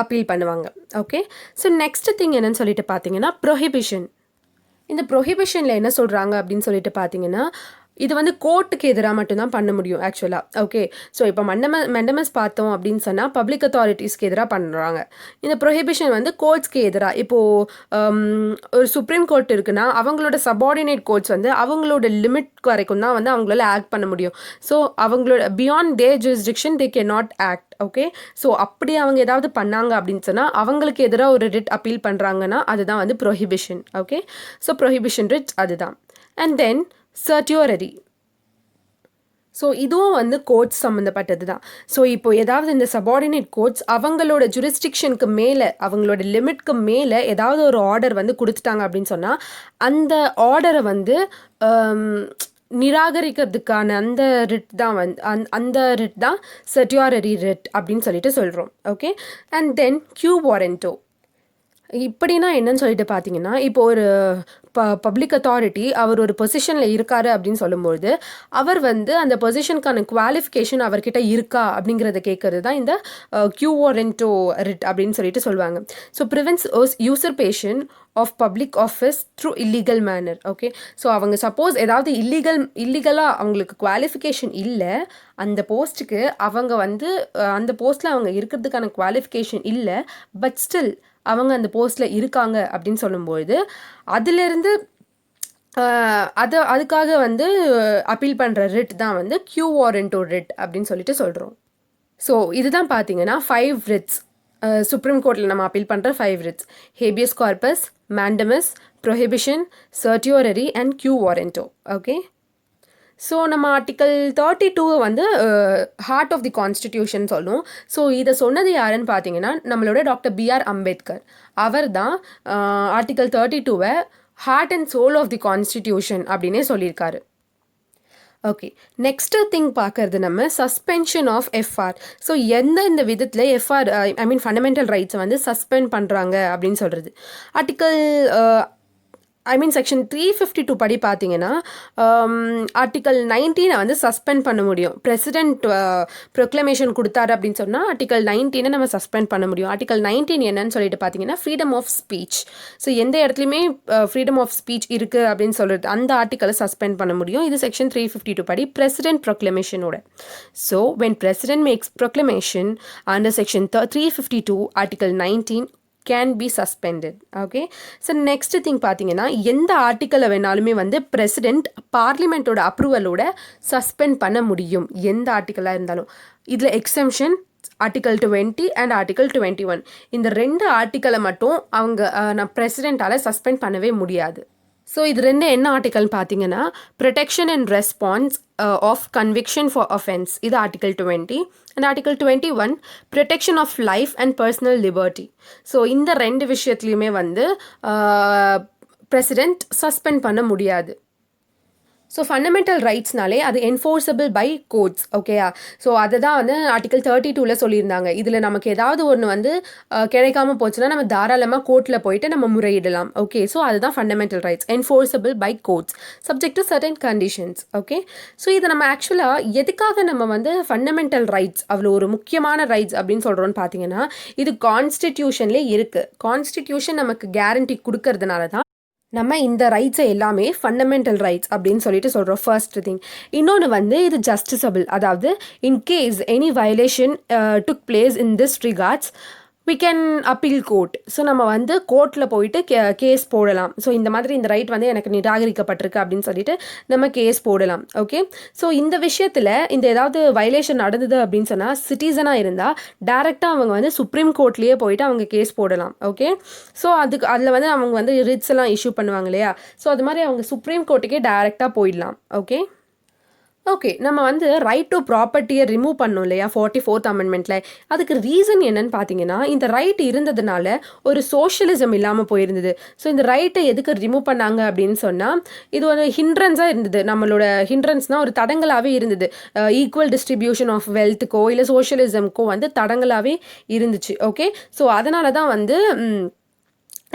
அப்பீல் பண்ணுவாங்க. ஓகே, ஸோ நெக்ஸ்ட் திங் என்னன்னு சொல்லிட்டு பார்த்தீங்கன்னா ப்ரொஹிபிஷன். இந்த ப்ரொஹிபிஷனில் என்ன சொல்கிறாங்க அப்படின்னு சொல்லிட்டு பார்த்தீங்கன்னா இது வந்து கோர்ட்டுக்கு எதிராக மட்டும்தான் பண்ண முடியும் ஆக்சுவலாக. ஓகே, ஸோ இப்போ மெண்டமஸ் பார்த்தோம் அப்படின்னு சொன்னால் பப்ளிக் அத்தாரிட்டிஸ்க்கு எதிராக பண்ணுறாங்க. இந்த ப்ரொஹிபிஷன் வந்து கோர்ட்ஸ்க்கு எதிராக இப்போது ஒரு சுப்ரீம் கோர்ட் இருக்குன்னா அவங்களோட சபார்டினேட் கோர்ட்ஸ் வந்து அவங்களோட லிமிட் வரைக்கும் தான் வந்து அவங்களால ஆக்ட் பண்ண முடியும். ஸோ அவங்களோட beyond their jurisdiction they can not act. Okay, so அப்படி அவங்க ஏதாவது பண்ணாங்க அப்படின்னு சொன்னால் அவங்களுக்கு எதிராக ஒரு ரிட் அப்பீல் பண்ணுறாங்கன்னா அதுதான் வந்து prohibition. Okay, so prohibition writs அதுதான். And then certiorari. ஸோ இதுவும் வந்து கோர்ட்ஸ் சம்மந்தப்பட்டது தான். ஸோ இப்போ ஏதாவது இந்த சபார்டினேட் கோர்ட்ஸ் அவங்களோட ஜூரிஸ்டிக்ஷனுக்கு மேலே அவங்களோட லிமிட்க்கு மேலே ஏதாவது ஒரு ஆர்டர் வந்து கொடுத்துட்டாங்க அப்படின்னு சொன்னால் அந்த ஆர்டரை வந்து நிராகரிக்கிறதுக்கான அந்த ரிட் தான் சர்டியோரரி ரிட் அப்படின்னு சொல்லிட்டு சொல்கிறோம். Okay, and then quo warranto. இப்படின்னா என்னன்னு சொல்லிட்டு பார்த்தீங்கன்னா இப்போ ஒரு பப்ளிக் அத்தாரிட்டி அவர் ஒரு பொசிஷனில் இருக்காரு அப்படின்னு சொல்லும்போது அவர் வந்து அந்த பொசிஷனுக்கான குவாலிஃபிகேஷன் அவர்கிட்ட இருக்கா அப்படிங்கிறத கேட்கறது தான் இந்த கியூ வாரண்டோ ரிட் அப்படின்னு சொல்லிட்டு சொல்லுவாங்க. So prevents usurpation of public office through illegal manner. Okay, so அவங்க சப்போஸ் ஏதாவது இல்லீகலாக அவங்களுக்கு குவாலிஃபிகேஷன் இல்லை அந்த போஸ்ட்டுக்கு அவங்க வந்து அந்த போஸ்ட்டில் அவங்க இருக்கிறதுக்கான குவாலிஃபிகேஷன் இல்லை பட் ஸ்டில் அவங்க அந்த போஸ்ட்டில் இருக்காங்க அப்படின்னு சொல்லும்போது அதிலிருந்து அதுக்காக வந்து அப்பீல் பண்ணுற ரிட் தான் வந்து கியூ வாரண்டோ ரிட் அப்படின்னு சொல்லிட்டு சொல்கிறோம். ஸோ இதுதான் பார்த்தீங்கன்னா 5 ரிட்ஸ் சுப்ரீம் கோர்ட்டில் நம்ம அப்பீல் பண்ணுற 5 writs: habeas corpus, mandamus, prohibition, certiorari and quo warranto. Okay, so நம்ம ஆர்டிக்கல் 32 வந்து ஹார்ட் ஆஃப் தி கான்ஸ்டிடியூஷன் சொல்லும். ஸோ இதை சொன்னது யாருன்னு பார்த்தீங்கன்னா நம்மளோட டாக்டர் B.R. அம்பேத்கர். அவர் தான் article 32 heart and soul of the constitution அப்படின்னே சொல்லியிருக்காரு. ஓகே, நெக்ஸ்ட் திங் பார்க்கறது நம்ம சஸ்பென்ஷன் ஆஃப் எஃப்ஆர். ஸோ இந்த விதத்தில் எஃப்ஆர் ஃபண்டமெண்டல் ரைட்ஸை வந்து சஸ்பெண்ட் பண்ணுறாங்க அப்படின்னு சொல்கிறது ஆர்டிக்கல் செக்ஷன் 352 படி பார்த்தீங்கன்னா ஆர்டிக்கல் 19 வந்து சஸ்பெண்ட் பண்ண முடியும். பிரசிடென்ட் ப்ரொக்ளமேஷன் கொடுத்தாரு அப்படின்னு சொன்னால் ஆர்டிக்கல் 19 நம்ம சஸ்பெண்ட் பண்ண முடியும். ஆர்டிக்கல் 19 என்னன்னு சொல்லிட்டு பார்த்தீங்கன்னா ஃப்ரீடம் ஆஃப் ஸ்பீச். ஸோ எந்த இடத்துலையுமே ஃப்ரீடம் ஆஃப் ஸ்பீச் இருக்குது அப்படின்னு சொல்கிறது அந்த ஆர்டிக்கலை சஸ்பெண்ட் பண்ண முடியும். இது செக்ஷன் 352 படி பிரசிடென்ட் ப்ரொக்ளமேஷனோட. So when president makes proclamation under section 352 article 19 can be suspended. Okay, so next thing பார்த்தீங்கன்னா எந்த ஆர்டிக்கலை வேணாலுமே வந்து பிரசிடென்ட் பார்லிமெண்ட்டோட அப்ரூவலோட சஸ்பெண்ட் பண்ண முடியும் எந்த ஆர்டிக்கலாக இருந்தாலும். இதில் எக்ஸம்ஷன் ஆர்டிக்கல் 20 அண்ட் ஆர்டிக்கல் 21 இந்த 2 ஆர்டிக்கலை மட்டும் நான் பிரசிடென்ட்டால் சஸ்பெண்ட் பண்ணவே முடியாது. ஸோ இது என்ன ஆர்டிக்கல்னு பார்த்தீங்கன்னா protection and response of conviction for offence, இது article 20 and article 21 protection of life and personal liberty. So இந்த 2 விஷயத்துலையுமே வந்து பிரசிடென்ட் சஸ்பெண்ட் பண்ண முடியாது. ஸோ ஃபண்டமெண்டல் ரைட்ஸ்னாலே அது என்ஃபோர்ஸபிள் பை கோர்ட்ஸ். ஓகேயா, ஸோ அதை தான் வந்து ஆர்டிக்கல் 32 சொல்லியிருந்தாங்க. இதில் நமக்கு ஏதாவது ஒன்று வந்து கிடைக்காம போச்சுன்னா நம்ம தாராளமாக கோர்ட்டில் போயிட்டு நம்ம முறையிடலாம். ஓகே, ஸோ அதுதான் fundamental rights, enforceable by courts subject to certain conditions. Okay, so இதை நம்ம ஆக்சுவலாக எதுக்காக நம்ம வந்து ஃபண்டமெண்டல் ரைட்ஸ் அவ்வளோ ஒரு முக்கியமான ரைட்ஸ் அப்படின்னு சொல்கிறோன்னு பார்த்தீங்கன்னா இது கான்ஸ்டிடியூஷன்லேயே இருக்குது. கான்ஸ்டிடியூஷன் நமக்கு கேரண்டி கொடுக்கறதுனால தான் நம்ம இந்த ரைட்ஸை எல்லாமே ஃபண்டமெண்டல் ரைட்ஸ் அப்படின்னு சொல்லிட்டு சொல்கிறோம். First thing. இன்னொன்று வந்து இது ஜஸ்டிசபிள், அதாவது in case any violation took place in this regards we can appeal court. So நம்ம வந்து கோர்ட்டில் போயிட்டு கேஸ் போடலாம். ஸோ இந்த மாதிரி இந்த ரைட் வந்து எனக்கு நிராகரிக்கப்பட்டிருக்கு அப்படின்னு சொல்லிட்டு நம்ம கேஸ் போடலாம். ஓகே, ஸோ இந்த விஷயத்தில் இந்த ஏதாவது வயலேஷன் நடந்தது அப்படின்னு சொன்னால் சிட்டிசனாக இருந்தால் டேரெக்டாக அவங்க வந்து சுப்ரீம் கோர்ட்லேயே போயிட்டு அவங்க கேஸ் போடலாம். ஓகே, ஸோ அதில் வந்து அவங்க வந்து ரிட்ஸ் எல்லாம் இஷ்யூ பண்ணுவாங்க இல்லையா, ஸோ அது மாதிரி அவங்க சுப்ரீம் கோர்ட்டுக்கே டேரெக்டாக போயிடலாம். Okay, okay. நம்ம வந்து ரைட் டூ ப்ராப்பர்ட்டியை ரிமூவ் பண்ணோம் இல்லையா 44th அமெண்ட்மெண்ட்ல. அதுக்கு ரீசன் என்னன்னு பார்த்தீங்கன்னா, இந்த ரைட் இருந்ததுனால ஒரு சோஷியலிசம் இல்லாமல் போயிருந்தது. ஸோ இந்த ரைட்டை எதுக்கு ரிமூவ் பண்ணாங்க அப்படின்னு சொன்னால், இது ஒரு ஹிண்ட்ரன்ஸாக இருந்தது. நம்மளோட ஹிண்ட்ரன்ஸ்னால் ஒரு தடங்களாகவே இருந்தது. ஈக்குவல் டிஸ்ட்ரிபியூஷன் ஆஃப் வெல்த்துக்கோ இல்லை சோஷியலிசம்க்கோ வந்து தடங்களாகவே இருந்துச்சு. ஓகே. ஸோ அதனால தான் வந்து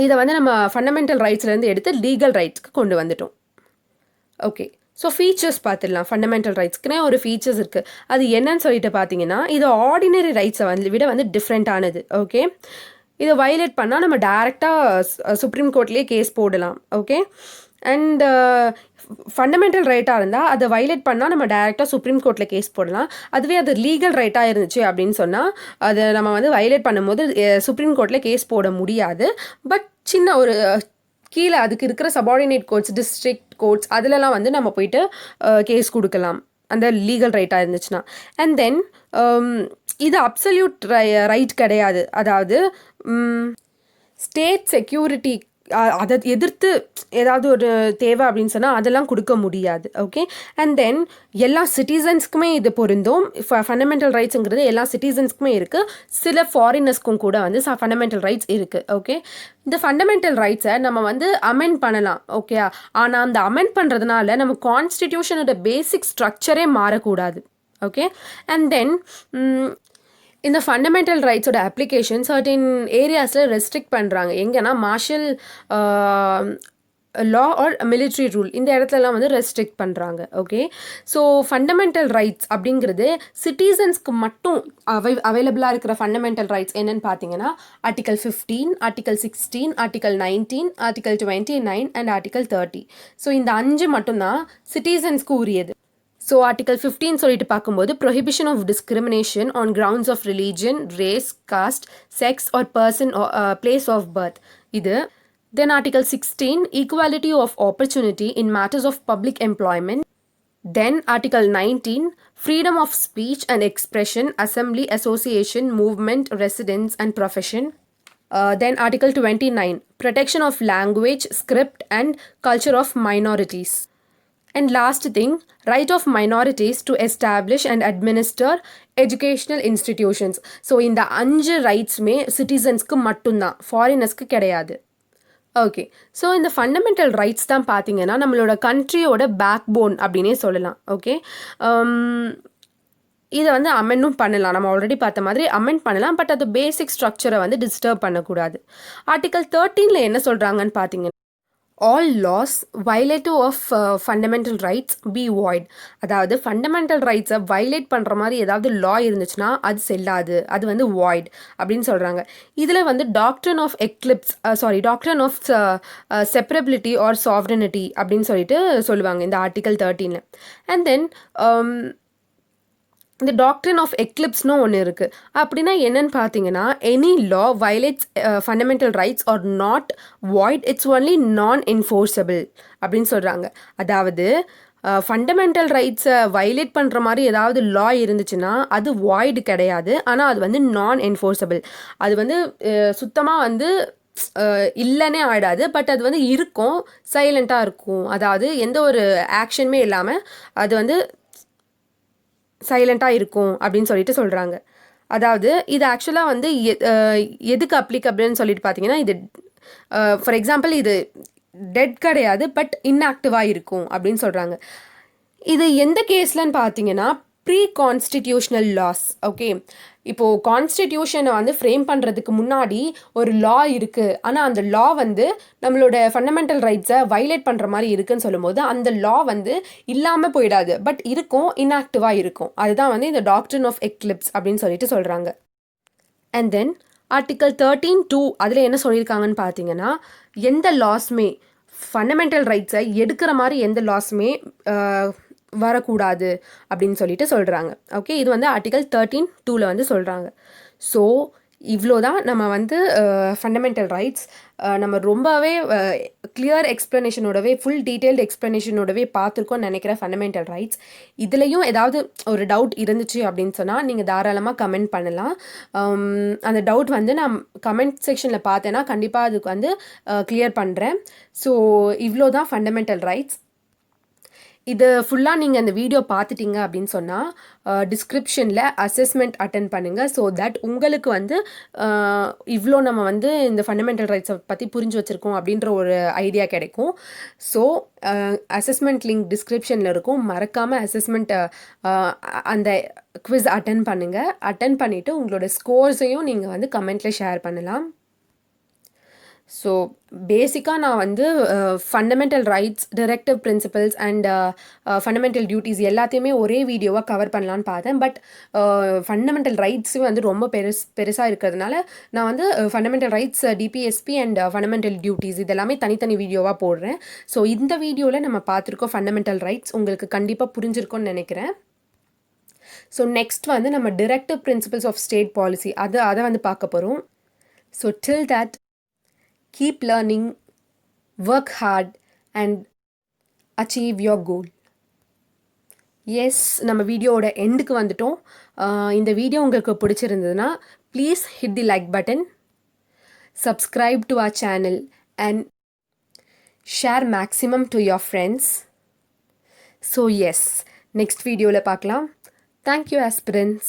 இதை வந்து நம்ம ஃபண்டமெண்டல் ரைட்ஸ்லேருந்து எடுத்து லீகல் ரைட்ஸ்க்கு கொண்டு வந்துட்டோம். ஓகே. ஸோ ஃபீச்சர்ஸ் பார்த்துடலாம். ஃபண்டமெண்டல் ரைட்ஸ்க்குனே ஒரு ஃபீச்சர்ஸ் இருக்குது. அது என்னன்னு சொல்லிட்டு பார்த்தீங்கன்னா, இது ஆர்டினரி ரைட்ஸை விட வந்து டிஃப்ரெண்ட்டானது. ஓகே. இதை வயலேட் பண்ணால் நம்ம டேரெக்டாக சுப்ரீம் கோர்ட்லேயே கேஸ் போடலாம். ஓகே. அண்ட் ஃபண்டமெண்டல் ரைட்டாக இருந்தால் அதை வயலேட் பண்ணால் நம்ம டேரெக்டாக சுப்ரீம் கோர்ட்டில் கேஸ் போடலாம். அதுவே அது லீகல் ரைட்டாக இருந்துச்சு அப்படின்னு சொன்னால் அதை நம்ம வந்து வயலேட் பண்ணும்போது சுப்ரீம் கோர்ட்டில் கேஸ் போட முடியாது. பட் சின்ன ஒரு கீழே அதுக்கு இருக்கிற சபார்டினேட் கோர்ட்ஸ், டிஸ்ட்ரிக்ட் கோர்ட்ஸ் அதிலலாம் வந்து நம்ம போயிட்டு கேஸ் கொடுக்கலாம் அந்த லீகல் ரைட்டாக இருந்துச்சுன்னா. அண்ட் தென் இது அப்சல்யூட் ரைட் கிடையாது. அதாவது ஸ்டேட் செக்யூரிட்டி அதை எதிர்த்து ஏதாவது ஒரு தேவை அப்படின்னு சொன்னால் அதெல்லாம் கொடுக்க முடியாது. ஓகே. அண்ட் தென் எல்லா சிட்டிசன்ஸ்க்குமே இது பொருந்தும். ஃபண்டமெண்டல் ரைட்ஸுங்கிறது எல்லா சிட்டிசன்ஸ்க்குமே இருக்குது. சில ஃபாரினர்ஸ்க்கும் கூட வந்து ஃபண்டமெண்டல் ரைட்ஸ் இருக்குது. ஓகே. இந்த ஃபண்டமெண்டல் ரைட்ஸை நம்ம வந்து அமெண்ட் பண்ணலாம். ஓகே. ஆனால் அந்த அமெண்ட் பண்ணுறதுனால நம்ம கான்ஸ்டிடியூஷனோட பேசிக் ஸ்ட்ரக்சரே மாறக்கூடாது. ஓகே. அண்ட் தென் இந்த ஃபண்டமெண்டல் ரைட்ஸோட அப்ளிகேஷன் சர்டின் ஏரியாஸில் ரெஸ்ட்ரிக்ட் பண்ணுறாங்க. எங்கன்னா மார்ஷல் லா ஆர் மிலிட்ரி ரூல் இந்த இடத்துலலாம் வந்து ரெஸ்ட்ரிக்ட் பண்ணுறாங்க. ஓகே. ஸோ ஃபண்டமெண்டல் ரைட்ஸ் அப்படிங்கிறது சிட்டிசன்ஸ்க்கு மட்டும் அவைலபிளாக இருக்கிற ஃபண்டமெண்டல் ரைட்ஸ் என்னன்னு பார்த்தீங்கன்னா article 15, article 16, article 19, article 29 and article 30. So இந்த 5 மட்டும்தான் சிட்டிசன்ஸ்க்கு உரியது. ஸோ ஆர்டிகல் 15 சொல்லிட்டு பார்க்கும்போது prohibition of discrimination on grounds of religion, race, caste, sex or person place of birth இது. Then article 16 equality of opportunity in matters of public employment. Then article 19 freedom of speech and expression, assembly, association, movement, residence and profession. Then article 29 protection of language, script and culture of minorities. And last thing, right of minorities to establish and administer educational institutions. So இந்த 5 ரைட்ஸுமே சிட்டிசன்ஸ்க்கு மட்டும்தான், ஃபாரினர்ஸ்க்கு கிடையாது. ஓகே. ஸோ இந்த ஃபண்டமெண்டல் ரைட்ஸ் தான் பார்த்தீங்கன்னா நம்மளோட கண்ட்ரியோட பேக் போன் அப்படின்னே சொல்லலாம். ஓகே. இதை வந்து அமெண்டும் பண்ணலாம். நம்ம ஆல்ரெடி பார்த்த மாதிரி அமெண்ட் பண்ணலாம். பட் அது பேசிக் ஸ்ட்ரக்சரை வந்து டிஸ்டர்ப் பண்ணக்கூடாது. ஆர்டிகல் 13 என்ன சொல்கிறாங்கன்னு பார்த்தீங்கன்னா all laws violative of fundamental rights be void. அதாவது ஃபண்டமெண்டல் ரைட்ஸை வயலேட் பண்ணுற மாதிரி ஏதாவது லா இருந்துச்சுன்னா அது செல்லாது, அது வந்து வாய்ட் அப்படின்னு சொல்கிறாங்க. இதில் வந்து டாக்ட்ரின் ஆஃப் செப்பரபிலிட்டி ஆர் சாவரனிட்டி அப்படின்னு சொல்லிட்டு சொல்லுவாங்க இந்த ஆர்டிகல் 13. அண்ட் தென் இந்த டாக்ட்ரின் ஆஃப் எக்லிப்ஸ்னு ஒன்று இருக்குது. அப்படின்னா என்னன்னு பார்த்தீங்கன்னா any law violates fundamental rights are not void, it's only non enforceable அப்படின்னு சொல்கிறாங்க. அதாவது ஃபண்டமெண்டல் ரைட்ஸை வயலேட் பண்ணுற மாதிரி ஏதாவது லா இருந்துச்சுன்னா அது வாய்டு கிடையாது, ஆனால் அது வந்து நான் என்ஃபோர்ஸபிள். அது வந்து சுத்தமாக வந்து இல்லைன்னே ஆகிடாது, பட் அது வந்து இருக்கும், சைலண்ட்டாக இருக்கும். அதாவது எந்த ஒரு ஆக்ஷனுமே இல்லாமல் அது வந்து சைலண்ட்டாக இருக்கும் அப்படின்னு சொல்லிட்டு சொல்கிறாங்க. அதாவது இது ஆக்சுவலாக வந்து எதுக்கு அப்ளிகபிள்னு சொல்லிட்டு பார்த்தீங்கன்னா இது ஃபார் எக்ஸாம்பிள் இது டெட் கிடையாது, பட் இன்ஆக்டிவாக இருக்கும் அப்படின்னு சொல்கிறாங்க. இது எந்த கேஸ்லன்னு பார்த்தீங்கன்னா ப்ரீ கான்ஸ்டிடியூஷனல் லாஸ். ஓகே. இப்போது கான்ஸ்டிடியூஷனை வந்து ஃப்ரேம் பண்ணுறதுக்கு முன்னாடி ஒரு லா இருக்குது, ஆனால் அந்த லா வந்து நம்மளோட ஃபண்டமெண்டல் ரைட்ஸை வயலேட் பண்ணுற மாதிரி இருக்குன்னு சொல்லும்போது அந்த லா வந்து இல்லாமல் போயிடாது, பட் இருக்கும், இன்ஆக்டிவாக இருக்கும். அதுதான் வந்து இந்த டாக்ட்ரின் ஆஃப் எக்லிப்ஸ் அப்படின்னு சொல்லிட்டு சொல்கிறாங்க. அண்ட் தென் ஆர்டிகல் 13(2) அதில் என்ன சொல்லியிருக்காங்கன்னு பார்த்தீங்கன்னா எந்த லாஸுமே ஃபண்டமெண்டல் ரைட்ஸை எடுக்கிற மாதிரி எந்த லாஸுமே வரக்கூடாது அப்படின்னு சொல்லிட்டு சொல்கிறாங்க. ஓகே. இது வந்து ஆர்டிகல் 13(2) வந்து சொல்கிறாங்க. ஸோ இவ்வளோ தான் நம்ம வந்து ஃபண்டமெண்டல் ரைட்ஸ் நம்ம ரொம்பவே கிளியர் எக்ஸ்ப்ளனேஷனோடவே ஃபுல் டீட்டெயில்டு எக்ஸ்ப்ளனேஷனோடவே பார்த்துருக்கோன்னு நினைக்கிற ஃபண்டமெண்டல் ரைட்ஸ். இதுலேயும் ஏதாவது ஒரு டவுட் இருந்துச்சு அப்படின்னு சொன்னால் நீங்கள் தாராளமாக கமெண்ட் பண்ணலாம். அந்த டவுட் வந்து நான் கமெண்ட் செக்ஷனில் பார்த்தேன்னா கண்டிப்பாக அதுக்கு வந்து கிளியர் பண்ணுறேன். ஸோ இவ்வளோ தான் ஃபண்டமெண்டல் ரைட்ஸ். இது ஃபுல்லாக நீங்கள் அந்த வீடியோ பார்த்துட்டீங்க அப்படின்னு சொன்னால் டிஸ்கிரிப்ஷனில் அசஸ்மெண்ட் அட்டன் பண்ணுங்கள். ஸோ தட் உங்களுக்கு வந்து இவ்வளோ நம்ம வந்து இந்த ஃபண்டமெண்டல் ரைட்ஸை பற்றி புரிஞ்சு வச்சுருக்கோம் அப்படின்ற ஒரு ஐடியா கிடைக்கும். ஸோ அசஸ்மெண்ட் லிங்க் டிஸ்கிரிப்ஷனில் இருக்கும். மறக்காமல் அசஸ்மெண்ட் அந்த குவிஸ் அட்டன் பண்ணுங்கள். அட்டன் பண்ணிவிட்டு உங்களோட ஸ்கோர்ஸையும் நீங்கள் வந்து கமெண்ட்டில் ஷேர் பண்ணலாம். ஸோ பேசிக்காக நான் வந்து fundamental rights, directive principles and fundamental duties எல்லாத்தையுமே ஒரே வீடியோவாக கவர் பண்ணலான்னு பார்த்தேன். பட் ஃபண்டமெண்டல் ரைட்ஸும் வந்து ரொம்ப பெருசாக இருக்கிறதுனால நான் வந்து fundamental rights, DPSP and fundamental duties இதெல்லாமே தனித்தனி வீடியோவாக போடுறேன். ஸோ இந்த வீடியோவில் நம்ம பார்த்துருக்கோம் ஃபண்டமெண்டல் ரைட்ஸ். உங்களுக்கு கண்டிப்பாக புரிஞ்சிருக்கும்னு நினைக்கிறேன். ஸோ நெக்ஸ்ட் வந்து நம்ம directive principles of state policy அதை வந்து பார்க்க போகிறோம். So till that keep learning, work hard and achieve your goal. Yes, நம்ம வீடியோவோட எண்டுக்கு வந்துட்டோம். இந்த வீடியோ உங்களுக்கு பிடிச்சிருந்ததுன்னா please hit the like button, subscribe to our channel and share maximum to your friends. So yes, next வீடியோவில் பார்க்கலாம். Thank you aspirants.